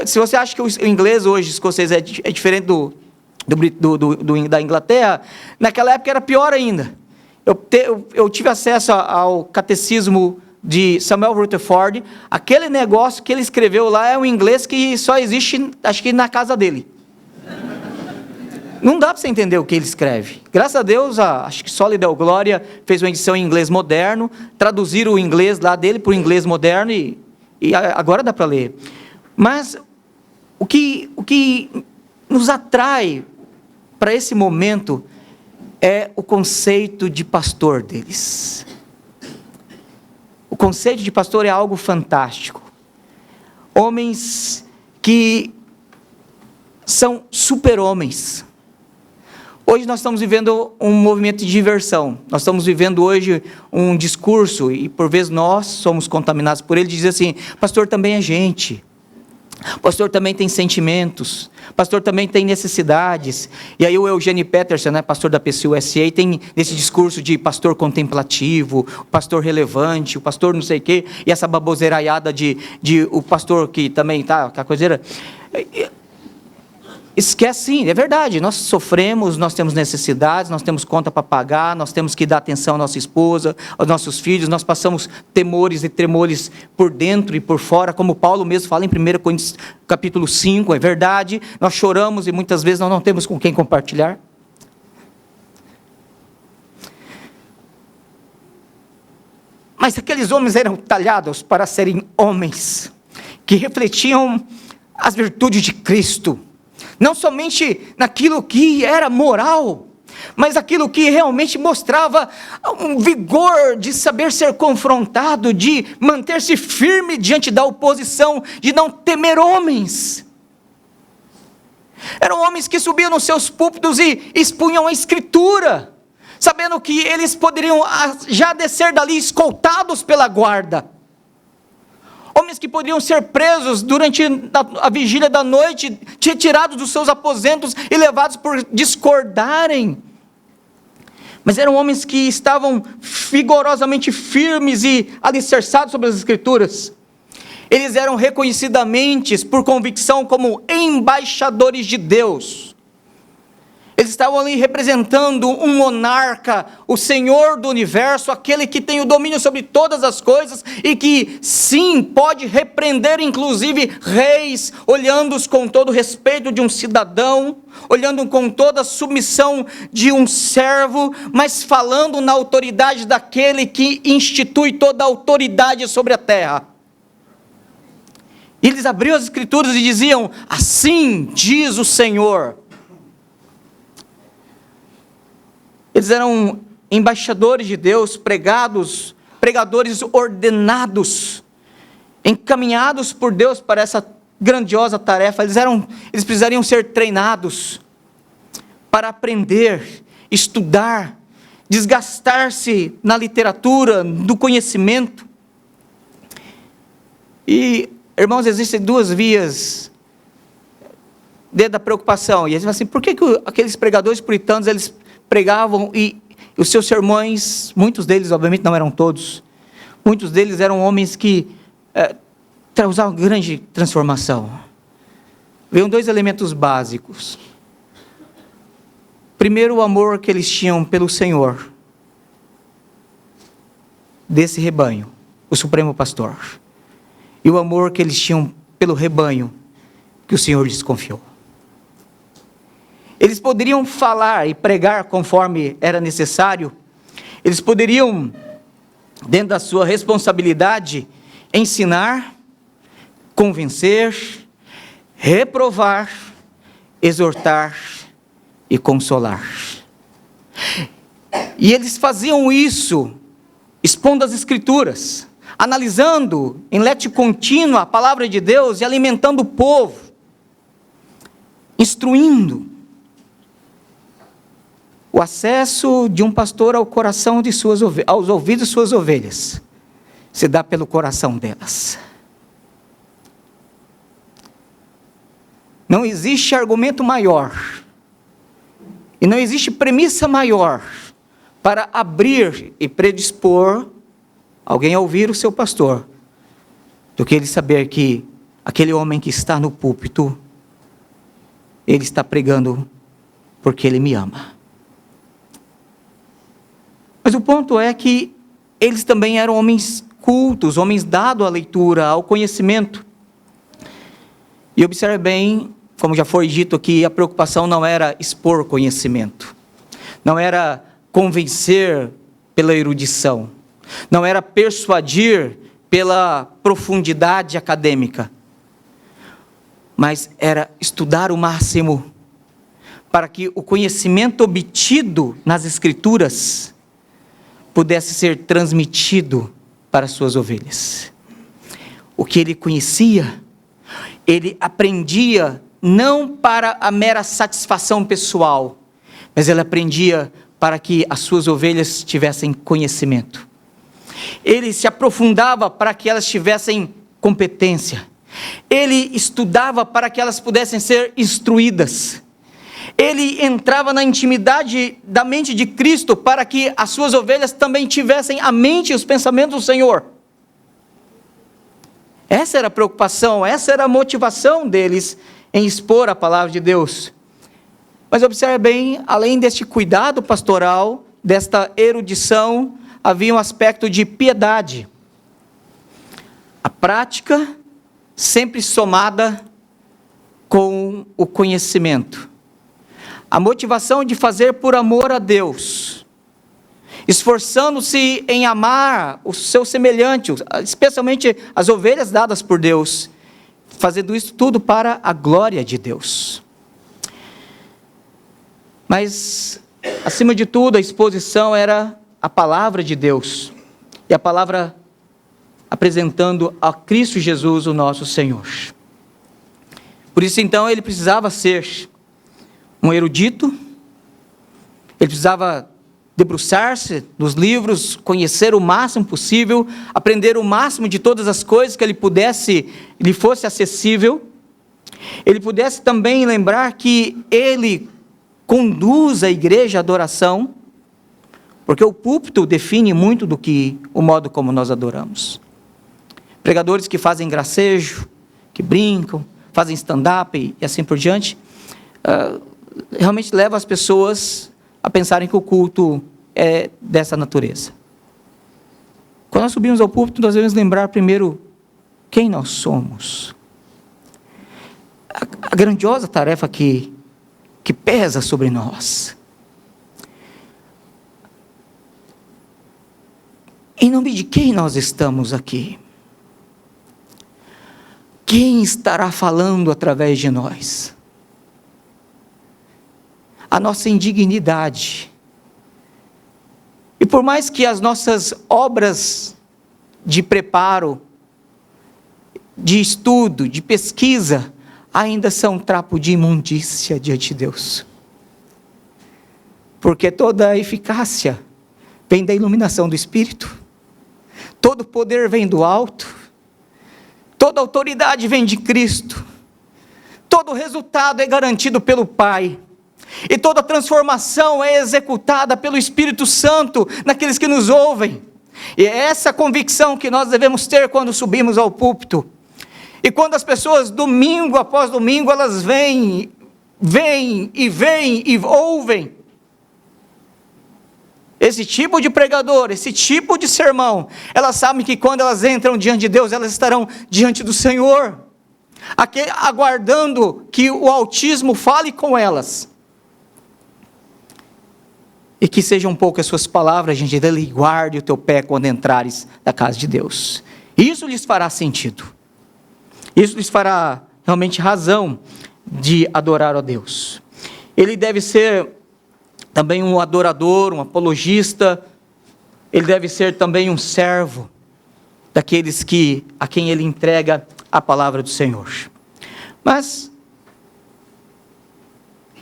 Se você acha que o inglês hoje escocês é diferente da Inglaterra, naquela época era pior ainda. Eu tive acesso ao catecismo de Samuel Rutherford. Aquele negócio que ele escreveu lá é um inglês que só existe, acho que na casa dele. Não dá para você entender o que ele escreve. Graças a Deus, acho que Solidel Glória fez uma edição em inglês moderno, traduziram o inglês lá dele para o inglês moderno e agora dá para ler. Mas o que nos atrai para esse momento é o conceito de pastor deles. O conceito de pastor é algo fantástico. Homens que são super-homens. Hoje nós estamos vivendo um movimento de diversão. Nós estamos vivendo hoje um discurso, e por vezes nós somos contaminados por ele, de dizer assim, pastor também é gente. O pastor também tem sentimentos, o pastor também tem necessidades. E aí o Eugene Peterson, né, pastor da PCUSA, tem esse discurso de pastor contemplativo, o pastor relevante, o pastor não sei o quê, e essa baboseiraiada de o pastor que também tá, aquela coiseira. Esquece sim, é verdade, nós sofremos, nós temos necessidades, nós temos conta para pagar, nós temos que dar atenção à nossa esposa, aos nossos filhos, nós passamos temores e tremores por dentro e por fora, como Paulo mesmo fala em 1 Coríntios capítulo 5, é verdade, nós choramos e muitas vezes nós não temos com quem compartilhar. Mas aqueles homens eram talhados para serem homens, que refletiam as virtudes de Cristo, não somente naquilo que era moral, mas aquilo que realmente mostrava um vigor de saber ser confrontado, de manter-se firme diante da oposição, de não temer homens. Eram homens que subiam nos seus púlpitos e expunham a Escritura, sabendo que eles poderiam já descer dali escoltados pela guarda. Homens que poderiam ser presos durante a vigília da noite, retirados dos seus aposentos e levados por discordarem. Mas eram homens que estavam vigorosamente firmes e alicerçados sobre as Escrituras. Eles eram reconhecidamente, por convicção, como embaixadores de Deus. Eles estavam ali representando um monarca, o Senhor do universo, aquele que tem o domínio sobre todas as coisas e que, sim, pode repreender inclusive reis, olhando-os com todo o respeito de um cidadão, olhando com toda a submissão de um servo, mas falando na autoridade daquele que institui toda a autoridade sobre a terra. E eles abriam as Escrituras e diziam: assim diz o Senhor. Eles eram embaixadores de Deus, pregadores ordenados, encaminhados por Deus para essa grandiosa tarefa. Eles precisariam ser treinados para aprender, estudar, desgastar-se na literatura, no conhecimento. E, irmãos, existem duas vias dentro da preocupação. E eles falam assim: por que aqueles pregadores puritanos, eles pregavam e os seus sermões, muitos deles, obviamente não eram todos, muitos deles eram homens que causavam grande transformação. Veio dois elementos básicos. Primeiro, o amor que eles tinham pelo Senhor, desse rebanho, o Supremo Pastor, e o amor que eles tinham pelo rebanho que o Senhor lhes confiou. Eles poderiam falar e pregar conforme era necessário, eles poderiam, dentro da sua responsabilidade, ensinar, convencer, reprovar, exortar e consolar. E eles faziam isso, expondo as Escrituras, analisando em léxico contínuo a palavra de Deus e alimentando o povo, instruindo. O acesso de um pastor ao coração de aos ouvidos de suas ovelhas, se dá pelo coração delas. Não existe argumento maior, e não existe premissa maior, para abrir e predispor alguém a ouvir o seu pastor, do que ele saber que aquele homem que está no púlpito, ele está pregando porque ele me ama. Mas o ponto é que eles também eram homens cultos, homens dados à leitura, ao conhecimento. E observe bem, como já foi dito aqui, a preocupação não era expor conhecimento, não era convencer pela erudição, não era persuadir pela profundidade acadêmica, mas era estudar o máximo, para que o conhecimento obtido nas Escrituras pudesse ser transmitido para as suas ovelhas. O que ele conhecia, ele aprendia não para a mera satisfação pessoal, mas ele aprendia para que as suas ovelhas tivessem conhecimento. Ele se aprofundava para que elas tivessem competência. Ele estudava para que elas pudessem ser instruídas. Ele entrava na intimidade da mente de Cristo para que as suas ovelhas também tivessem a mente e os pensamentos do Senhor. Essa era a preocupação, essa era a motivação deles em expor a palavra de Deus. Mas observe bem, além deste cuidado pastoral, desta erudição, havia um aspecto de piedade. A prática sempre somada com o conhecimento. A motivação de fazer por amor a Deus, esforçando-se em amar o seu semelhante, especialmente as ovelhas dadas por Deus, fazendo isso tudo para a glória de Deus. Mas, acima de tudo, a exposição era a palavra de Deus, e a palavra apresentando a Cristo Jesus, o nosso Senhor. Por isso, então, ele precisava ser um erudito, ele precisava debruçar-se nos livros, conhecer o máximo possível, aprender o máximo de todas as coisas que lhe fosse acessível. Ele pudesse também lembrar que ele conduz a igreja à adoração, porque o púlpito define muito o modo como nós adoramos. Pregadores que fazem gracejo, que brincam, fazem stand-up e assim por diante, realmente levam as pessoas a pensarem que o culto é dessa natureza. Quando nós subimos ao púlpito, nós devemos lembrar primeiro quem nós somos. A grandiosa tarefa que pesa sobre nós. Em nome de quem nós estamos aqui? Quem estará falando através de nós? A nossa indignidade. E por mais que as nossas obras de preparo, de estudo, de pesquisa, ainda são trapo de imundícia diante de Deus. Porque toda a eficácia vem da iluminação do Espírito, todo poder vem do alto, toda autoridade vem de Cristo, todo resultado é garantido pelo Pai, e toda transformação é executada pelo Espírito Santo naqueles que nos ouvem. E é essa convicção que nós devemos ter quando subimos ao púlpito. E quando as pessoas, domingo após domingo, elas vêm e ouvem esse tipo de pregador, esse tipo de sermão, elas sabem que quando elas entram diante de Deus, elas estarão diante do Senhor, aguardando que o Altíssimo fale com elas. E que sejam poucas as suas palavras, gente, dele, guarde o teu pé quando entrares na casa de Deus. Isso lhes fará sentido. Isso lhes fará realmente razão de adorar a Deus. Ele deve ser também um adorador, um apologista. Ele deve ser também um servo daqueles a quem ele entrega a palavra do Senhor. Mas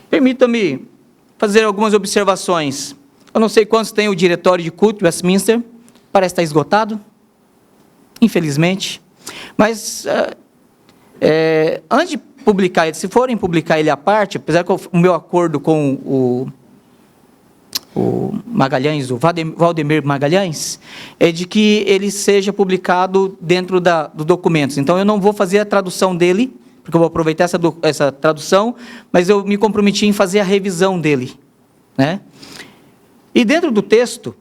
permita-me fazer algumas observações. Eu não sei quantos tem o diretório de culto de Westminster, parece estar esgotado, infelizmente. Mas antes de publicar ele, se forem publicar ele à parte, apesar que o meu acordo com o Magalhães, o Valdemir Magalhães, é de que ele seja publicado dentro dos documentos. Então eu não vou fazer a tradução dele, porque eu vou aproveitar essa tradução, mas eu me comprometi em fazer a revisão dele, né? E dentro do texto,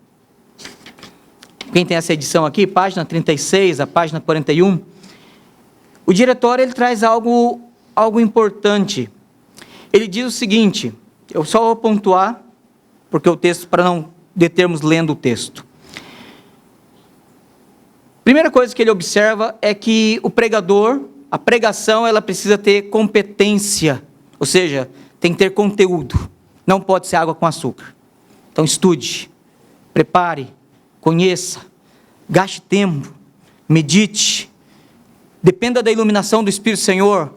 quem tem essa edição aqui, página 36, a página 41, o diretório ele traz algo importante. Ele diz o seguinte, eu só vou pontuar, porque o texto, para não determos lendo o texto. Primeira coisa que ele observa é que o pregador, a pregação, ela precisa ter competência, ou seja, tem que ter conteúdo, não pode ser água com açúcar. Então estude, prepare, conheça, gaste tempo, medite, dependa da iluminação do Espírito Senhor,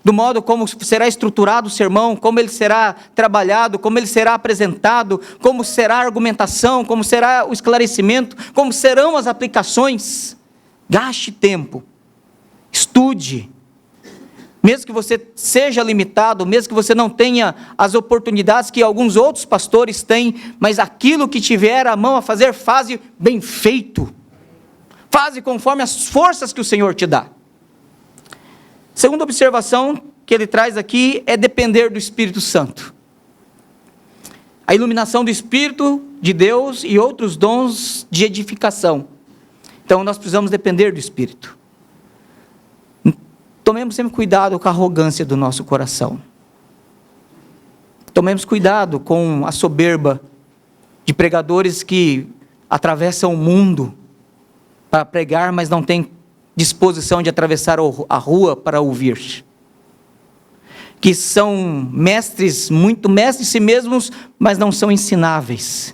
do modo como será estruturado o sermão, como ele será trabalhado, como ele será apresentado, como será a argumentação, como será o esclarecimento, como serão as aplicações. Gaste tempo, estude, mesmo que você seja limitado, mesmo que você não tenha as oportunidades que alguns outros pastores têm, mas aquilo que tiver a mão a fazer, faze bem feito. Faze conforme as forças que o Senhor te dá. Segunda observação que ele traz aqui é depender do Espírito Santo. A iluminação do Espírito de Deus e outros dons de edificação. Então nós precisamos depender do Espírito. Tomemos sempre cuidado com a arrogância do nosso coração. Tomemos cuidado com a soberba de pregadores que atravessam o mundo para pregar, mas não têm disposição de atravessar a rua para ouvir. Que são mestres, muito mestres em si mesmos, mas não são ensináveis.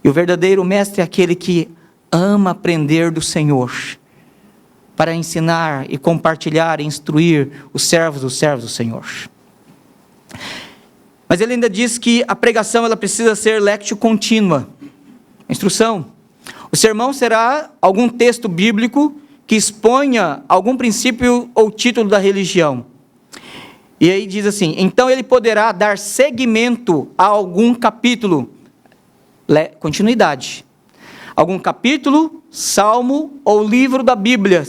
E o verdadeiro mestre é aquele que ama aprender do Senhor, para ensinar e compartilhar e instruir os servos do Senhor. Mas ele ainda diz que a pregação ela precisa ser lectio contínua, instrução. O sermão será algum texto bíblico que exponha algum princípio ou título da religião. E aí diz assim, então ele poderá dar seguimento a algum capítulo, continuidade, algum capítulo, salmo ou livro da Bíblia,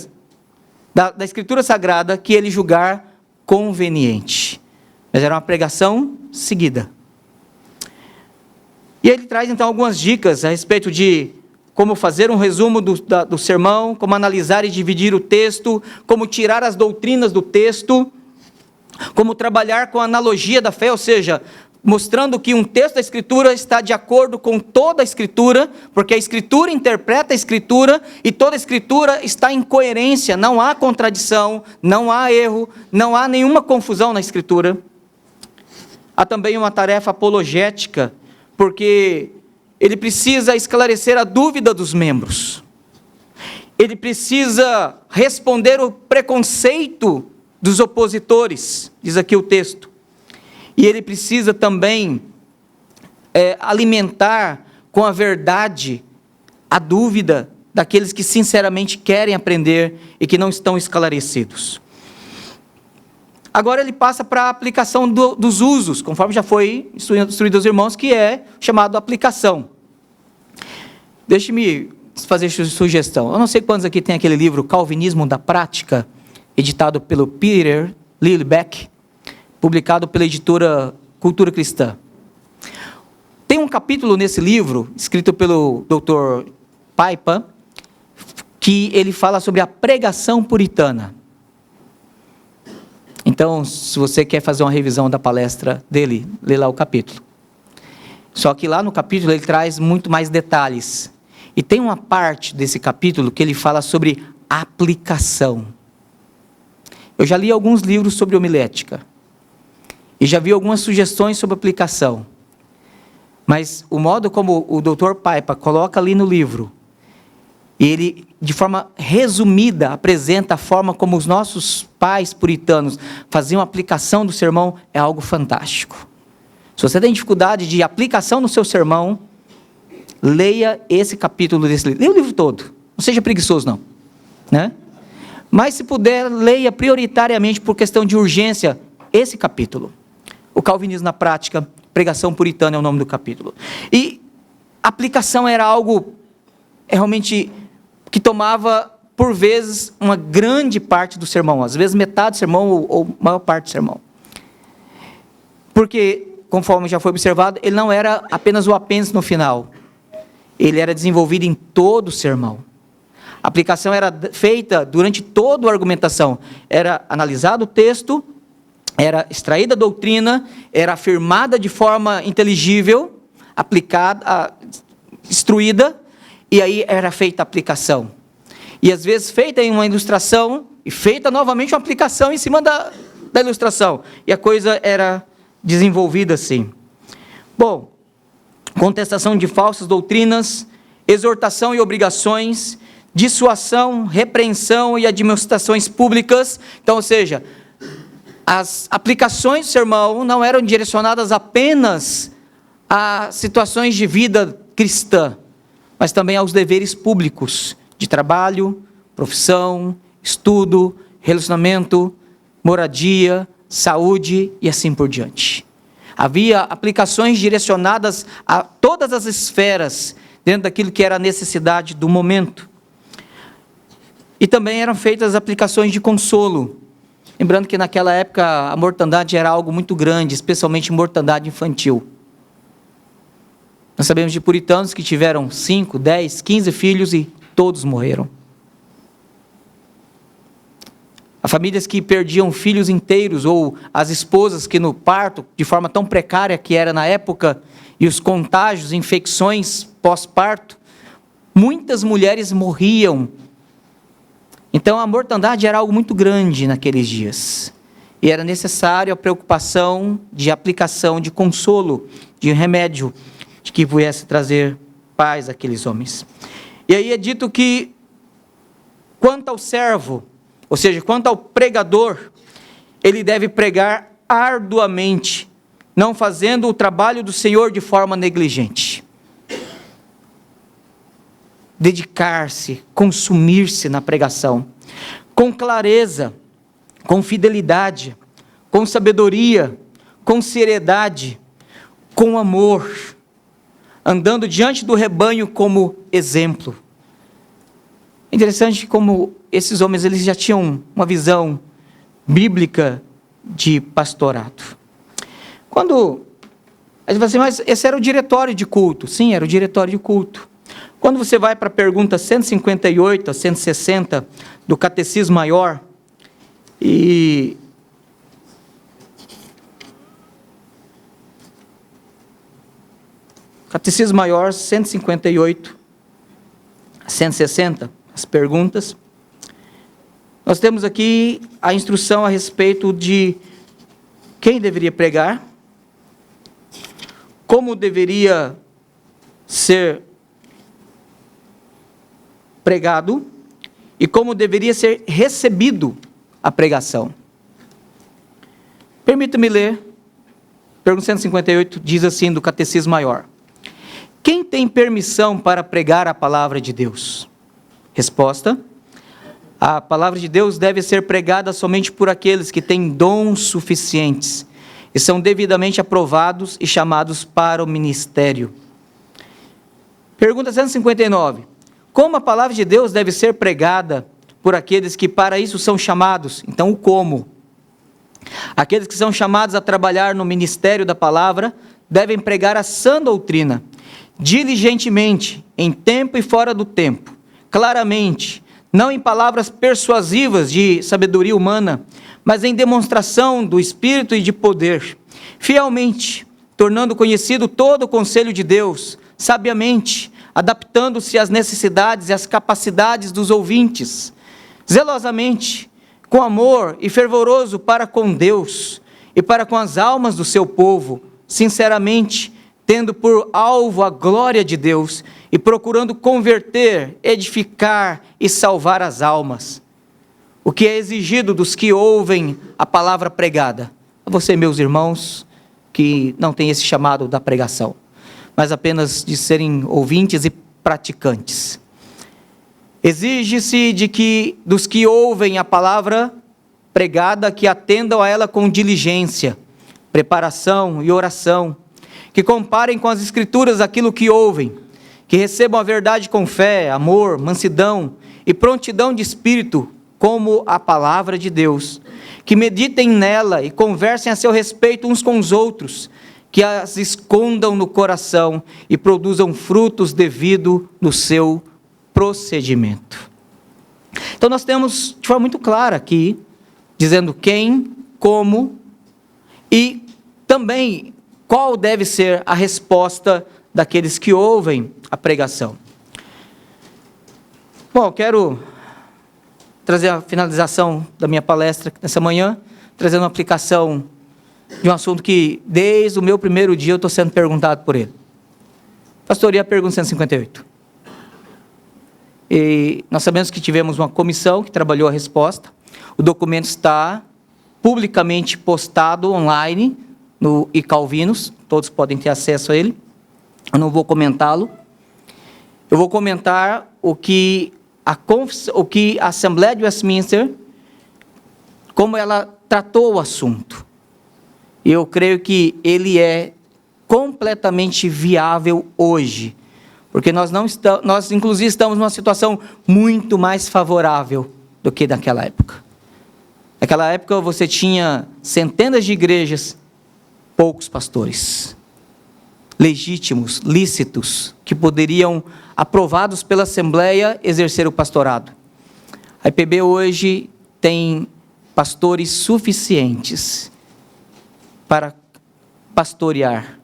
da Escritura Sagrada, que ele julgar conveniente. Mas era uma pregação seguida. E ele traz então algumas dicas a respeito de como fazer um resumo do sermão, como analisar e dividir o texto, como tirar as doutrinas do texto, como trabalhar com a analogia da fé, ou seja, mostrando que um texto da Escritura está de acordo com toda a Escritura, porque a Escritura interpreta a Escritura, e toda a Escritura está em coerência, não há contradição, não há erro, não há nenhuma confusão na Escritura. Há também uma tarefa apologética, porque ele precisa esclarecer a dúvida dos membros, ele precisa responder o preconceito dos opositores, diz aqui o texto, e ele precisa também alimentar com a verdade a dúvida daqueles que sinceramente querem aprender e que não estão esclarecidos. Agora ele passa para a aplicação dos usos, conforme já foi instruído aos irmãos, que é chamado aplicação. Deixe-me fazer sugestão. Eu não sei quantos aqui tem aquele livro Calvinismo da Prática, editado pelo Peter Lillbeck, publicado pela editora Cultura Cristã. Tem um capítulo nesse livro, escrito pelo Dr. Piper, que ele fala sobre a pregação puritana. Então, se você quer fazer uma revisão da palestra dele, lê lá o capítulo. Só que lá no capítulo ele traz muito mais detalhes. E tem uma parte desse capítulo que ele fala sobre aplicação. Eu já li alguns livros sobre homilética. E já vi algumas sugestões sobre aplicação. Mas o modo como o Dr. Piper coloca ali no livro, ele, de forma resumida, apresenta a forma como os nossos pais puritanos faziam a aplicação do sermão, é algo fantástico. Se você tem dificuldade de aplicação no seu sermão, leia esse capítulo desse livro. Leia o livro todo, não seja preguiçoso não, né? Mas se puder, leia prioritariamente por questão de urgência esse capítulo. O Calvinismo na Prática, pregação puritana é o nome do capítulo. E aplicação era algo realmente que tomava, por vezes, uma grande parte do sermão, às vezes metade do sermão ou maior parte do sermão. Porque, conforme já foi observado, ele não era apenas o apêndice no final, ele era desenvolvido em todo o sermão. A aplicação era feita durante toda a argumentação, era analisado o texto, era extraída a doutrina, era afirmada de forma inteligível, aplicada, instruída, e aí era feita a aplicação. E às vezes feita em uma ilustração, e feita novamente uma aplicação em cima da ilustração. E a coisa era desenvolvida assim. Bom, contestação de falsas doutrinas, exortação e obrigações, dissuasão, repreensão e admoestações públicas. Então, ou seja, as aplicações do sermão não eram direcionadas apenas a situações de vida cristã, mas também aos deveres públicos, de trabalho, profissão, estudo, relacionamento, moradia, saúde e assim por diante. Havia aplicações direcionadas a todas as esferas, dentro daquilo que era a necessidade do momento. E também eram feitas aplicações de consolo. Lembrando que naquela época a mortandade era algo muito grande, especialmente mortandade infantil. Nós sabemos de puritanos que tiveram 5, 10, 15 filhos e todos morreram. Há famílias que perdiam filhos inteiros, ou as esposas que no parto, de forma tão precária que era na época, e os contágios, infecções pós-parto, muitas mulheres morriam. Então a mortandade era algo muito grande naqueles dias. E era necessário a preocupação de aplicação de consolo, de remédio, de que viesse trazer paz àqueles homens. E aí é dito que, quanto ao servo, ou seja, quanto ao pregador, ele deve pregar arduamente, não fazendo o trabalho do Senhor de forma negligente. Dedicar-se, consumir-se na pregação, com clareza, com fidelidade, com sabedoria, com seriedade, com amor, andando diante do rebanho como exemplo. É interessante como esses homens eles já tinham uma visão bíblica de pastorado. Quando a gente fala assim, mas esse era o diretório de culto. Sim, era o diretório de culto. Quando você vai para a pergunta 158 a 160 do Catecismo Maior, e Catecismo Maior 158 a 160, as perguntas, nós temos aqui a instrução a respeito de quem deveria pregar, como deveria ser pregado e como deveria ser recebido a pregação. Permita-me ler, pergunta 158, diz assim do Catecismo Maior: quem tem permissão para pregar a palavra de Deus? Resposta: a palavra de Deus deve ser pregada somente por aqueles que têm dons suficientes e são devidamente aprovados e chamados para o ministério. Pergunta 159. Como a palavra de Deus deve ser pregada por aqueles que para isso são chamados? Então, o como? Aqueles que são chamados a trabalhar no ministério da palavra devem pregar a sã doutrina, diligentemente, em tempo e fora do tempo, claramente, não em palavras persuasivas de sabedoria humana, mas em demonstração do Espírito e de poder, fielmente, tornando conhecido todo o conselho de Deus, sabiamente, adaptando-se às necessidades e às capacidades dos ouvintes, zelosamente, com amor e fervoroso para com Deus e para com as almas do seu povo, sinceramente, tendo por alvo a glória de Deus e procurando converter, edificar e salvar as almas. O que é exigido dos que ouvem a palavra pregada? A você, meus irmãos, que não tem esse chamado da pregação, mas apenas de serem ouvintes e praticantes. Exige-se dos que ouvem a palavra pregada que atendam a ela com diligência, preparação e oração, que comparem com as Escrituras aquilo que ouvem, que recebam a verdade com fé, amor, mansidão e prontidão de espírito, como a palavra de Deus, que meditem nela e conversem a seu respeito uns com os outros, que as escondam no coração e produzam frutos devido no seu procedimento. Então nós temos de forma muito clara aqui, dizendo quem, como e também qual deve ser a resposta daqueles que ouvem a pregação. Bom, quero trazer a finalização da minha palestra nessa manhã, trazendo uma aplicação de um assunto que, desde o meu primeiro dia, eu estou sendo perguntado por ele. Pastor, e a pergunta 158? E nós sabemos que tivemos uma comissão que trabalhou a resposta. O documento está publicamente postado online no iCalvinos, todos podem ter acesso a ele. Eu não vou comentá-lo. Eu vou comentar o que a Assembleia de Westminster como ela tratou o assunto. Eu creio que ele é completamente viável hoje, porque nós inclusive estamos numa situação muito mais favorável do que naquela época. Naquela época você tinha centenas de igrejas, poucos pastores, legítimos, lícitos, que poderiam, aprovados pela Assembleia, exercer o pastorado. A IPB hoje tem pastores suficientes para pastorear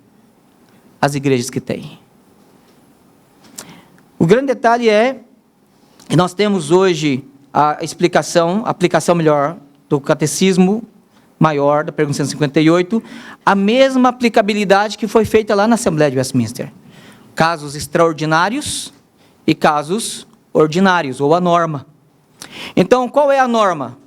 as igrejas que tem. O grande detalhe é que nós temos hoje a aplicação melhor, do Catecismo Maior, da pergunta 158, a mesma aplicabilidade que foi feita lá na Assembleia de Westminster. Casos extraordinários e casos ordinários, ou a norma. Então, qual é a norma?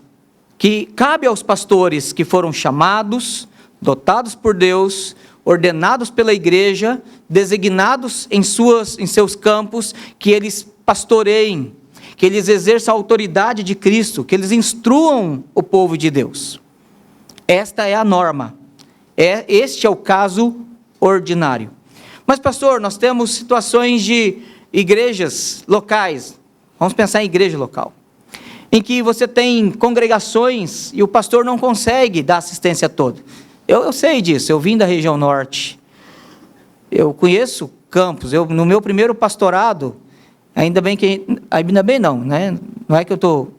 Que cabe aos pastores que foram chamados, dotados por Deus, ordenados pela igreja, designados em seus campos, que eles pastoreiem, que eles exerçam a autoridade de Cristo, que eles instruam o povo de Deus. Esta é a norma. Este é o caso ordinário. Mas, pastor, nós temos situações de igrejas locais. Vamos pensar em igreja local, em que você tem congregações e o pastor não consegue dar assistência toda. Eu sei disso, eu vim da região norte. Eu conheço campos. No meu primeiro pastorado, ainda bem não, né? Não é que eu estou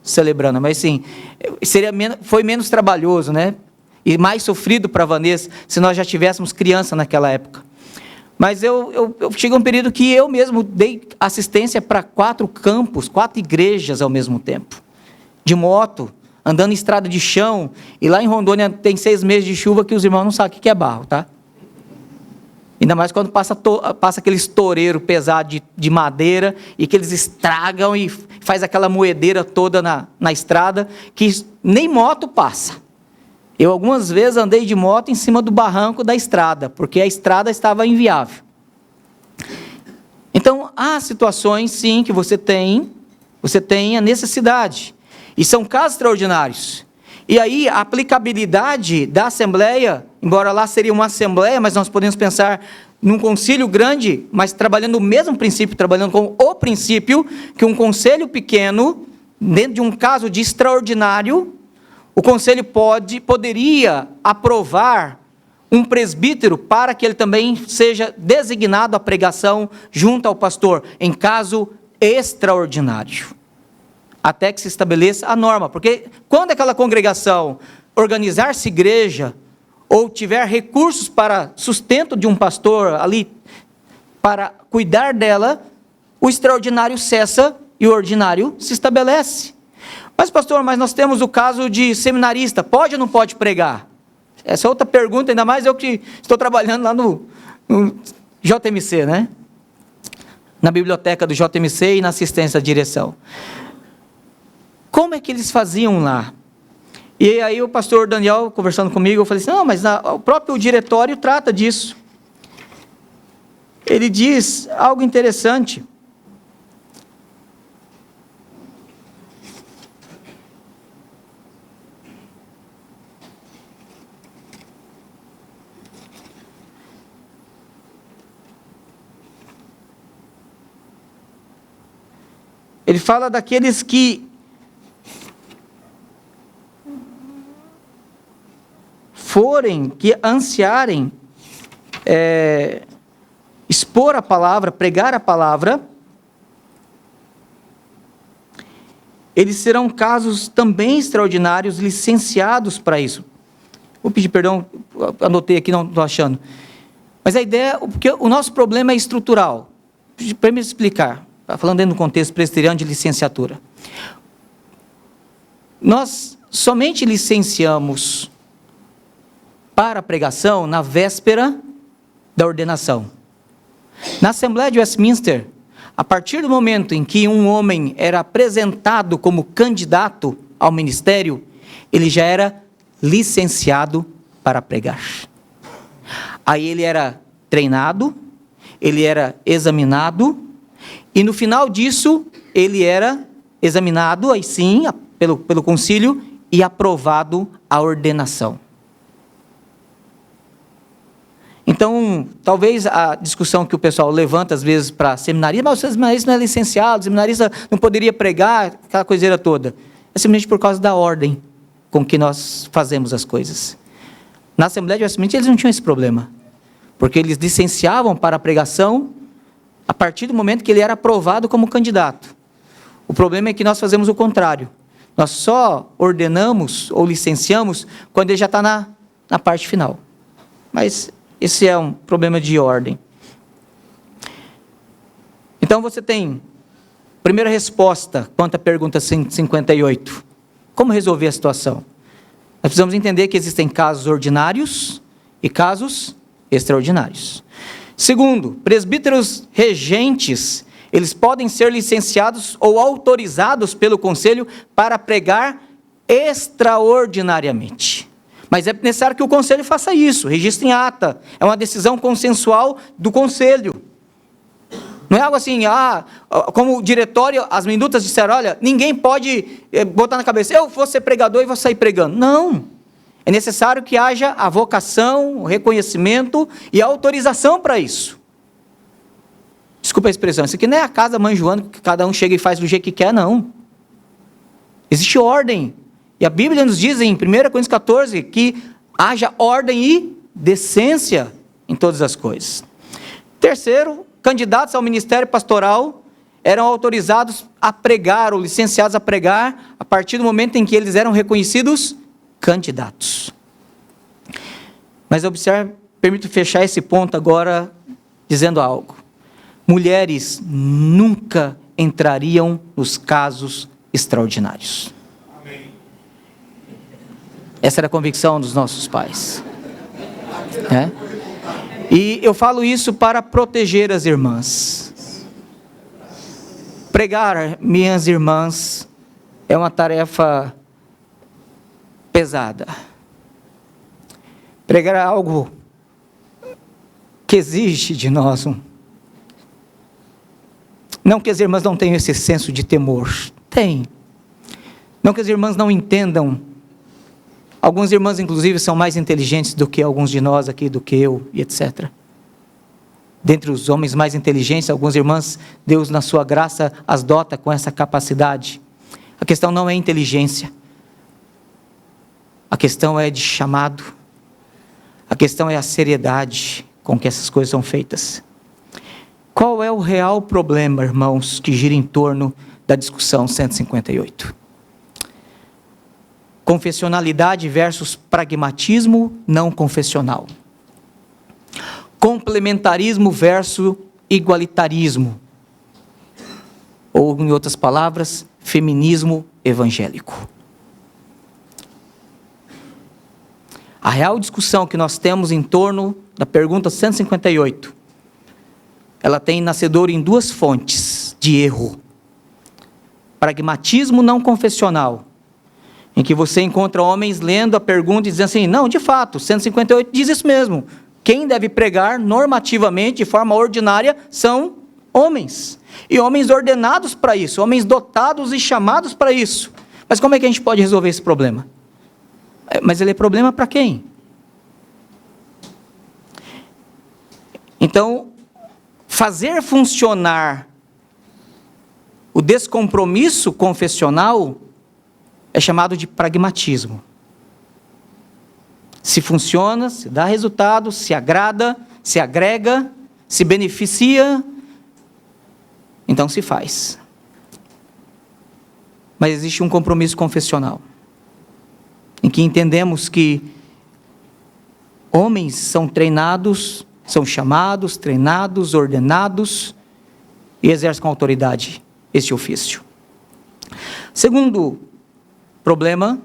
celebrando, mas sim, foi menos trabalhoso, né? E mais sofrido para a Vanessa, se nós já tivéssemos criança naquela época. Mas eu cheguei a um período que eu mesmo dei assistência para 4 campos, 4 igrejas ao mesmo tempo. De moto, andando em estrada de chão, e lá em Rondônia tem 6 meses de chuva que os irmãos não sabem o que é barro, tá? Ainda mais quando passa aqueles toureiros pesados de madeira, e que eles estragam e faz aquela moedeira toda na estrada, que nem moto passa. Eu algumas vezes andei de moto em cima do barranco da estrada, porque a estrada estava inviável. Então, há situações, sim, que você tem a necessidade. E são casos extraordinários. E aí, a aplicabilidade da Assembleia, embora lá seria uma Assembleia, mas nós podemos pensar num concílio grande, mas trabalhando o mesmo princípio, trabalhando com o princípio que um conselho pequeno, dentro de um caso de extraordinário, o conselho poderia aprovar um presbítero para que ele também seja designado à pregação junto ao pastor, em caso extraordinário, até que se estabeleça a norma. Porque quando aquela congregação organizar-se igreja, ou tiver recursos para sustento de um pastor ali, para cuidar dela, o extraordinário cessa e o ordinário se estabelece. Mas, pastor, nós temos o caso de seminarista, pode ou não pode pregar? Essa é outra pergunta, ainda mais eu que estou trabalhando lá no JMC, né? Na biblioteca do JMC e na assistência à direção. Como é que eles faziam lá? E aí o pastor Daniel, conversando comigo, eu falei assim, não, mas o próprio diretório trata disso. Ele diz algo interessante. Ele fala daqueles que que ansiarem expor a palavra, pregar a palavra, eles serão casos também extraordinários, licenciados para isso. Vou pedir perdão, anotei aqui, não estou achando. Mas a ideia, porque o nosso problema é estrutural. Para me explicar, falando dentro do contexto presbiteriano de licenciatura. Nós somente licenciamos para a pregação na véspera da ordenação. Na Assembleia de Westminster, a partir do momento em que um homem era apresentado como candidato ao ministério, ele já era licenciado para pregar. Aí ele era treinado, ele era examinado, e no final disso, ele era examinado, aí sim, pelo concílio, e aprovado a ordenação. Então, talvez a discussão que o pessoal levanta às vezes para seminarista, mas o seminarista não é licenciado, o seminarista não poderia pregar, aquela coiseira toda. É simplesmente por causa da ordem com que nós fazemos as coisas. Na Assembleia de Westminster eles não tinham esse problema, porque eles licenciavam para a pregação a partir do momento que ele era aprovado como candidato. O problema é que nós fazemos o contrário. Nós só ordenamos ou licenciamos quando ele já está na parte final. Mas esse é um problema de ordem. Então você tem, primeira resposta quanto à pergunta 158. Como resolver a situação? Nós precisamos entender que existem casos ordinários e casos extraordinários. Segundo, presbíteros regentes, eles podem ser licenciados ou autorizados pelo conselho para pregar extraordinariamente. Mas é necessário que o conselho faça isso, registre em ata. É uma decisão consensual do conselho. Não é algo assim, como o diretório, as minutas disseram, olha, ninguém pode botar na cabeça, eu vou ser pregador e vou sair pregando. Não. É necessário que haja a vocação, o reconhecimento e a autorização para isso. Desculpa a expressão, isso aqui não é a casa mãe Joana, que cada um chega e faz do jeito que quer, não. Existe ordem. E a Bíblia nos diz em 1 Coríntios 14 que haja ordem e decência em todas as coisas. Terceiro, candidatos ao ministério pastoral eram autorizados a pregar, ou licenciados a pregar, a partir do momento em que eles eram reconhecidos candidatos. Mas observe, permito fechar esse ponto agora dizendo algo. Mulheres nunca entrariam nos casos extraordinários. Amém. Essa era a convicção dos nossos pais. E eu falo isso para proteger as irmãs. Pregar, minhas irmãs, é uma tarefa pesada. Pregar é algo que exige de nós não que as irmãs não tenham esse senso de temor. Tem. Não que as irmãs não entendam. Algumas irmãs, inclusive, são mais inteligentes do que alguns de nós aqui, do que eu, e etc. Dentre os homens mais inteligentes, algumas irmãs, Deus, na sua graça, as dota com essa capacidade. A questão não é inteligência. A questão é de chamado. A questão é a seriedade com que essas coisas são feitas. Qual é o real problema, irmãos, que gira em torno da discussão 158? Confessionalidade versus pragmatismo não confessional. Complementarismo versus igualitarismo. Ou, em outras palavras, feminismo evangélico. A real discussão que nós temos em torno da pergunta 158, ela tem nascedor em duas fontes de erro. Pragmatismo não confessional, em que você encontra homens lendo a pergunta e dizendo assim, não, de fato, 158 diz isso mesmo. Quem deve pregar normativamente, de forma ordinária, são homens. E homens ordenados para isso, homens dotados e chamados para isso. Mas como é que a gente pode resolver esse problema? Mas ele é problema para quem? Então, fazer funcionar o descompromisso confessional é chamado de pragmatismo. Se funciona, se dá resultado, se agrada, se agrega, se beneficia, então se faz. Mas existe um compromisso confessional, em que entendemos que homens são treinados, são chamados, treinados, ordenados e exercem com autoridade este ofício. Segundo problema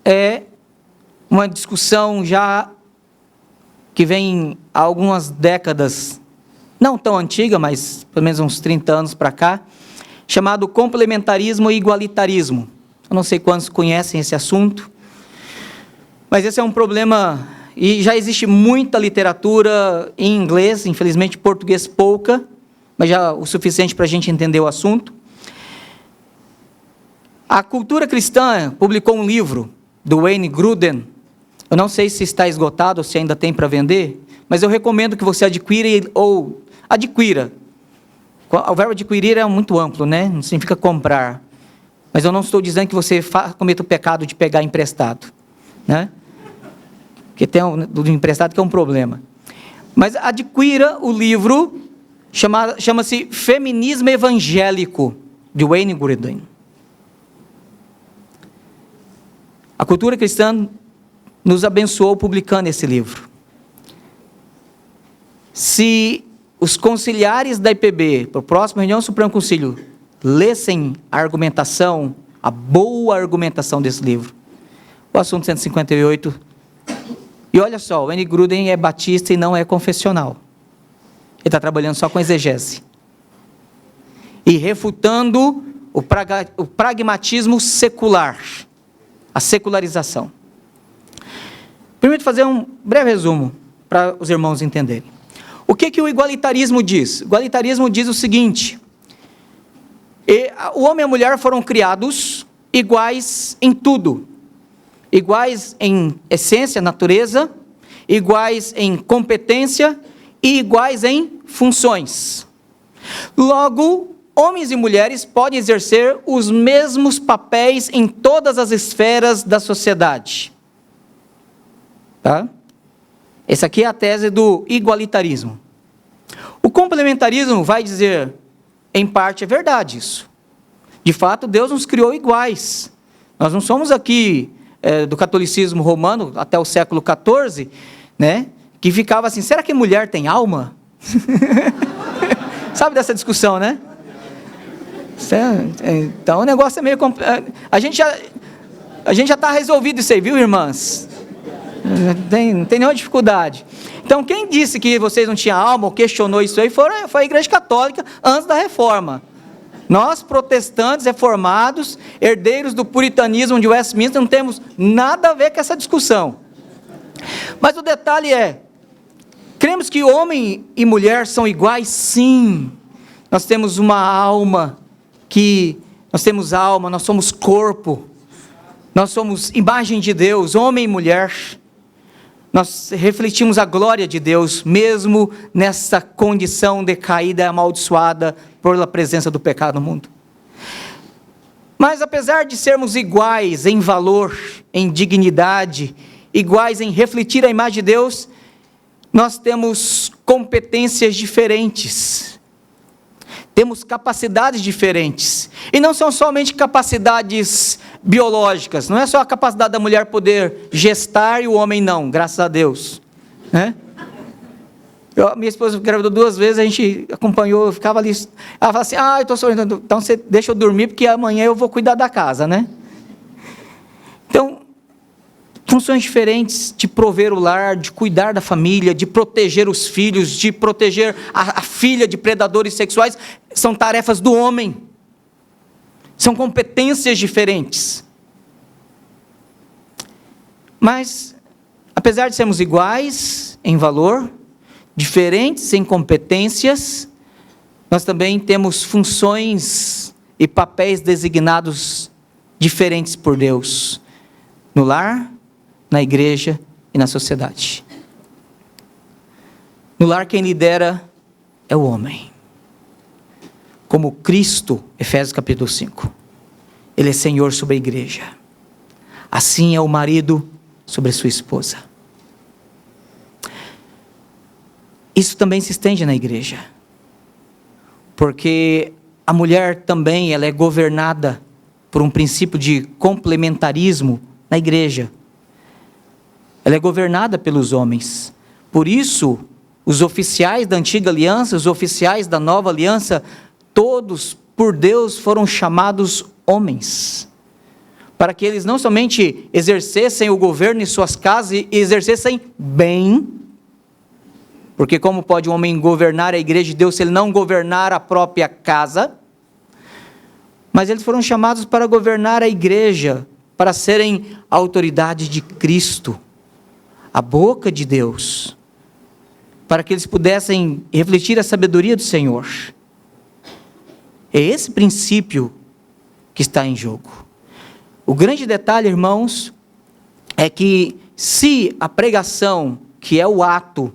é uma discussão já que vem há algumas décadas, não tão antiga, mas pelo menos uns 30 anos para cá, chamado complementarismo e igualitarismo. Eu não sei quantos conhecem esse assunto, mas esse é um problema, e já existe muita literatura em inglês, infelizmente em português pouca, mas já o suficiente para a gente entender o assunto. A Cultura Cristã publicou um livro do Wayne Grudem. Eu não sei se está esgotado ou se ainda tem para vender, mas eu recomendo que você adquira. O verbo adquirir é muito amplo, né? Não significa comprar. Mas eu não estou dizendo que você cometa o pecado de pegar emprestado, né? Porque tem do emprestado que é um problema. Mas adquira o livro, chama-se Feminismo Evangélico, de Wayne Grudem. A cultura cristã nos abençoou publicando esse livro. Se os conciliares da IPB, para a próxima reunião do Supremo Concílio, lessem a boa argumentação desse livro, o assunto 158, e olha só, o Wayne Grudem é batista e não é confessional. Ele está trabalhando só com exegese. E refutando o pragmatismo secular, a secularização. Permito fazer um breve resumo, para os irmãos entenderem. O que o igualitarismo diz? O igualitarismo diz o seguinte: o homem e a mulher foram criados iguais em tudo. Iguais em essência, natureza, iguais em competência e iguais em funções. Logo, homens e mulheres podem exercer os mesmos papéis em todas as esferas da sociedade. Tá? Essa aqui é a tese do igualitarismo. O complementarismo vai dizer, em parte é verdade isso. De fato, Deus nos criou iguais. Nós não somos aqui do catolicismo romano até o século XIV, né, que ficava assim, será que mulher tem alma? Sabe dessa discussão, né? Então o negócio é meio... A gente já está resolvido isso aí, viu, irmãs? Não tem nenhuma dificuldade. Então, quem disse que vocês não tinham alma ou questionou isso aí foi a Igreja Católica antes da Reforma. Nós, protestantes, reformados, herdeiros do puritanismo de Westminster, não temos nada a ver com essa discussão. Mas o detalhe é, cremos que homem e mulher são iguais? Sim. Nós temos uma alma, nós somos corpo, nós somos imagem de Deus, homem e mulher. Nós refletimos a glória de Deus, mesmo nessa condição decaída e amaldiçoada pela presença do pecado no mundo. Mas apesar de sermos iguais em valor, em dignidade, iguais em refletir a imagem de Deus, nós temos competências diferentes. Temos capacidades diferentes. E não são somente capacidades biológicas. Não é só a capacidade da mulher poder gestar e o homem não, graças a Deus. Né? Minha esposa engravidou 2 vezes, a gente acompanhou, eu ficava ali. Ela fala assim, eu estou sofrendo, então você deixa eu dormir, porque amanhã eu vou cuidar da casa, né? Então, funções diferentes de prover o lar, de cuidar da família, de proteger os filhos, de proteger a filha de predadores sexuais, são tarefas do homem. São competências diferentes. Mas, apesar de sermos iguais em valor, diferentes em competências, nós também temos funções e papéis designados diferentes por Deus, no lar, na igreja e na sociedade. No lar, quem lidera é o homem. Como Cristo, Efésios capítulo 5, Ele é Senhor sobre a igreja. Assim é o marido sobre a sua esposa. Isso também se estende na igreja. Porque a mulher também ela é governada por um princípio de complementarismo na igreja. Ela é governada pelos homens. Por isso, os oficiais da antiga aliança, os oficiais da nova aliança, todos, por Deus, foram chamados homens. Para que eles não somente exercessem o governo em suas casas e exercessem bem. Porque como pode um homem governar a igreja de Deus se ele não governar a própria casa? Mas eles foram chamados para governar a igreja, para serem a autoridade de Cristo, a boca de Deus, para que eles pudessem refletir a sabedoria do Senhor. É esse princípio que está em jogo. O grande detalhe, irmãos, é que se a pregação, que é o ato,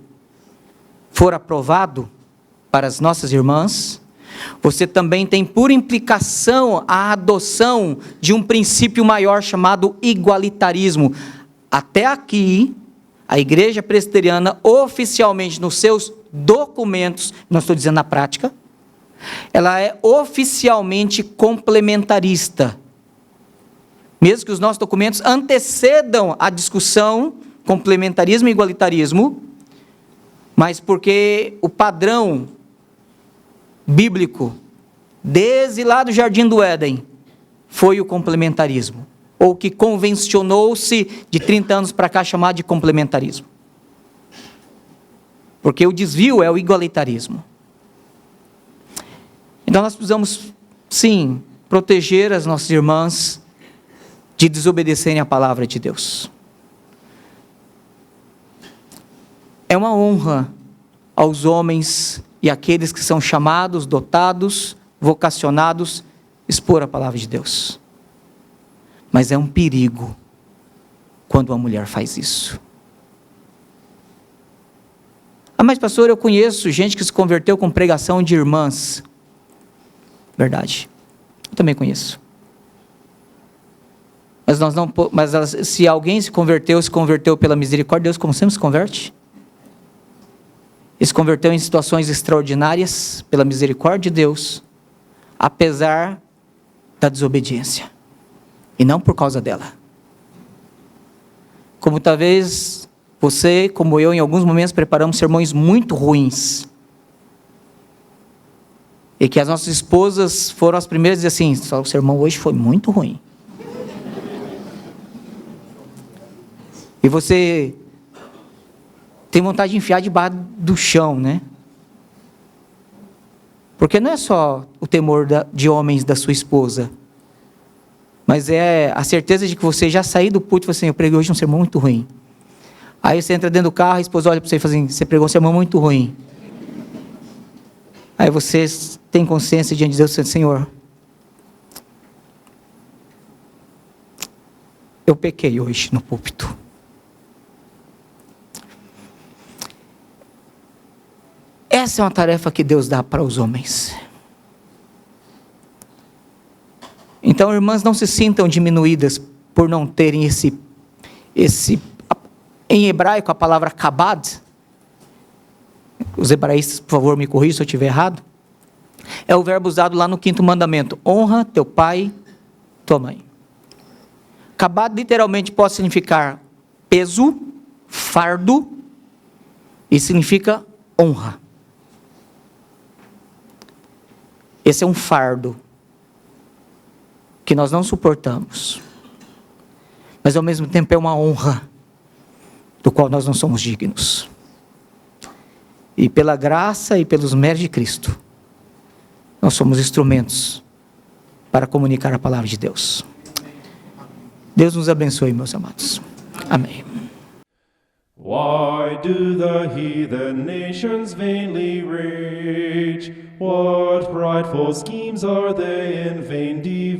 for aprovado para as nossas irmãs, você também tem por implicação a adoção de um princípio maior chamado igualitarismo. Até aqui, a Igreja Presbiteriana, oficialmente nos seus documentos, não estou dizendo na prática, ela é oficialmente complementarista. Mesmo que os nossos documentos antecedam a discussão complementarismo e igualitarismo, mas porque o padrão bíblico, desde lá do Jardim do Éden, foi o complementarismo, ou que convencionou-se de 30 anos para cá chamado de complementarismo. Porque o desvio é o igualitarismo. Então nós precisamos, sim, proteger as nossas irmãs de desobedecerem a palavra de Deus. É uma honra aos homens e àqueles que são chamados, dotados, vocacionados, expor a palavra de Deus. Mas é um perigo quando uma mulher faz isso. Ah, mas pastor, eu conheço gente que se converteu com pregação de irmãs. Verdade, eu também conheço. Mas se alguém se converteu pela misericórdia de Deus, como sempre se converte. Ele se converteu em situações extraordinárias pela misericórdia de Deus, apesar da desobediência, e não por causa dela. Como talvez você, como eu, em alguns momentos preparamos sermões muito ruins, e que as nossas esposas foram as primeiras a dizer assim: o sermão hoje foi muito ruim. E você tem vontade de enfiar debaixo do chão, né? Porque não é só o temor de homens da sua esposa, mas é a certeza de que você já saiu do púlpito e falou assim: eu preguei hoje um sermão muito ruim. Aí você entra dentro do carro, a esposa olha para você e fala assim: você pregou um sermão muito ruim. Aí você tem consciência diante de Deus e diz: Senhor, eu pequei hoje no púlpito. Essa é uma tarefa que Deus dá para os homens. Então, irmãs, não se sintam diminuídas por não terem esse em hebraico a palavra kabad. Os hebraístas, por favor, me corrijam se eu estiver errado. É o verbo usado lá no 5º mandamento: honra teu pai, tua mãe. Kabad literalmente pode significar peso, fardo, e significa honra. Esse é um fardo que nós não suportamos, mas ao mesmo tempo é uma honra do qual nós não somos dignos. E pela graça e pelos méritos de Cristo, nós somos instrumentos para comunicar a palavra de Deus. Deus nos abençoe, meus amados. Amém. Why do the heathen nations vainly rage? What frightful schemes are they in vain devising?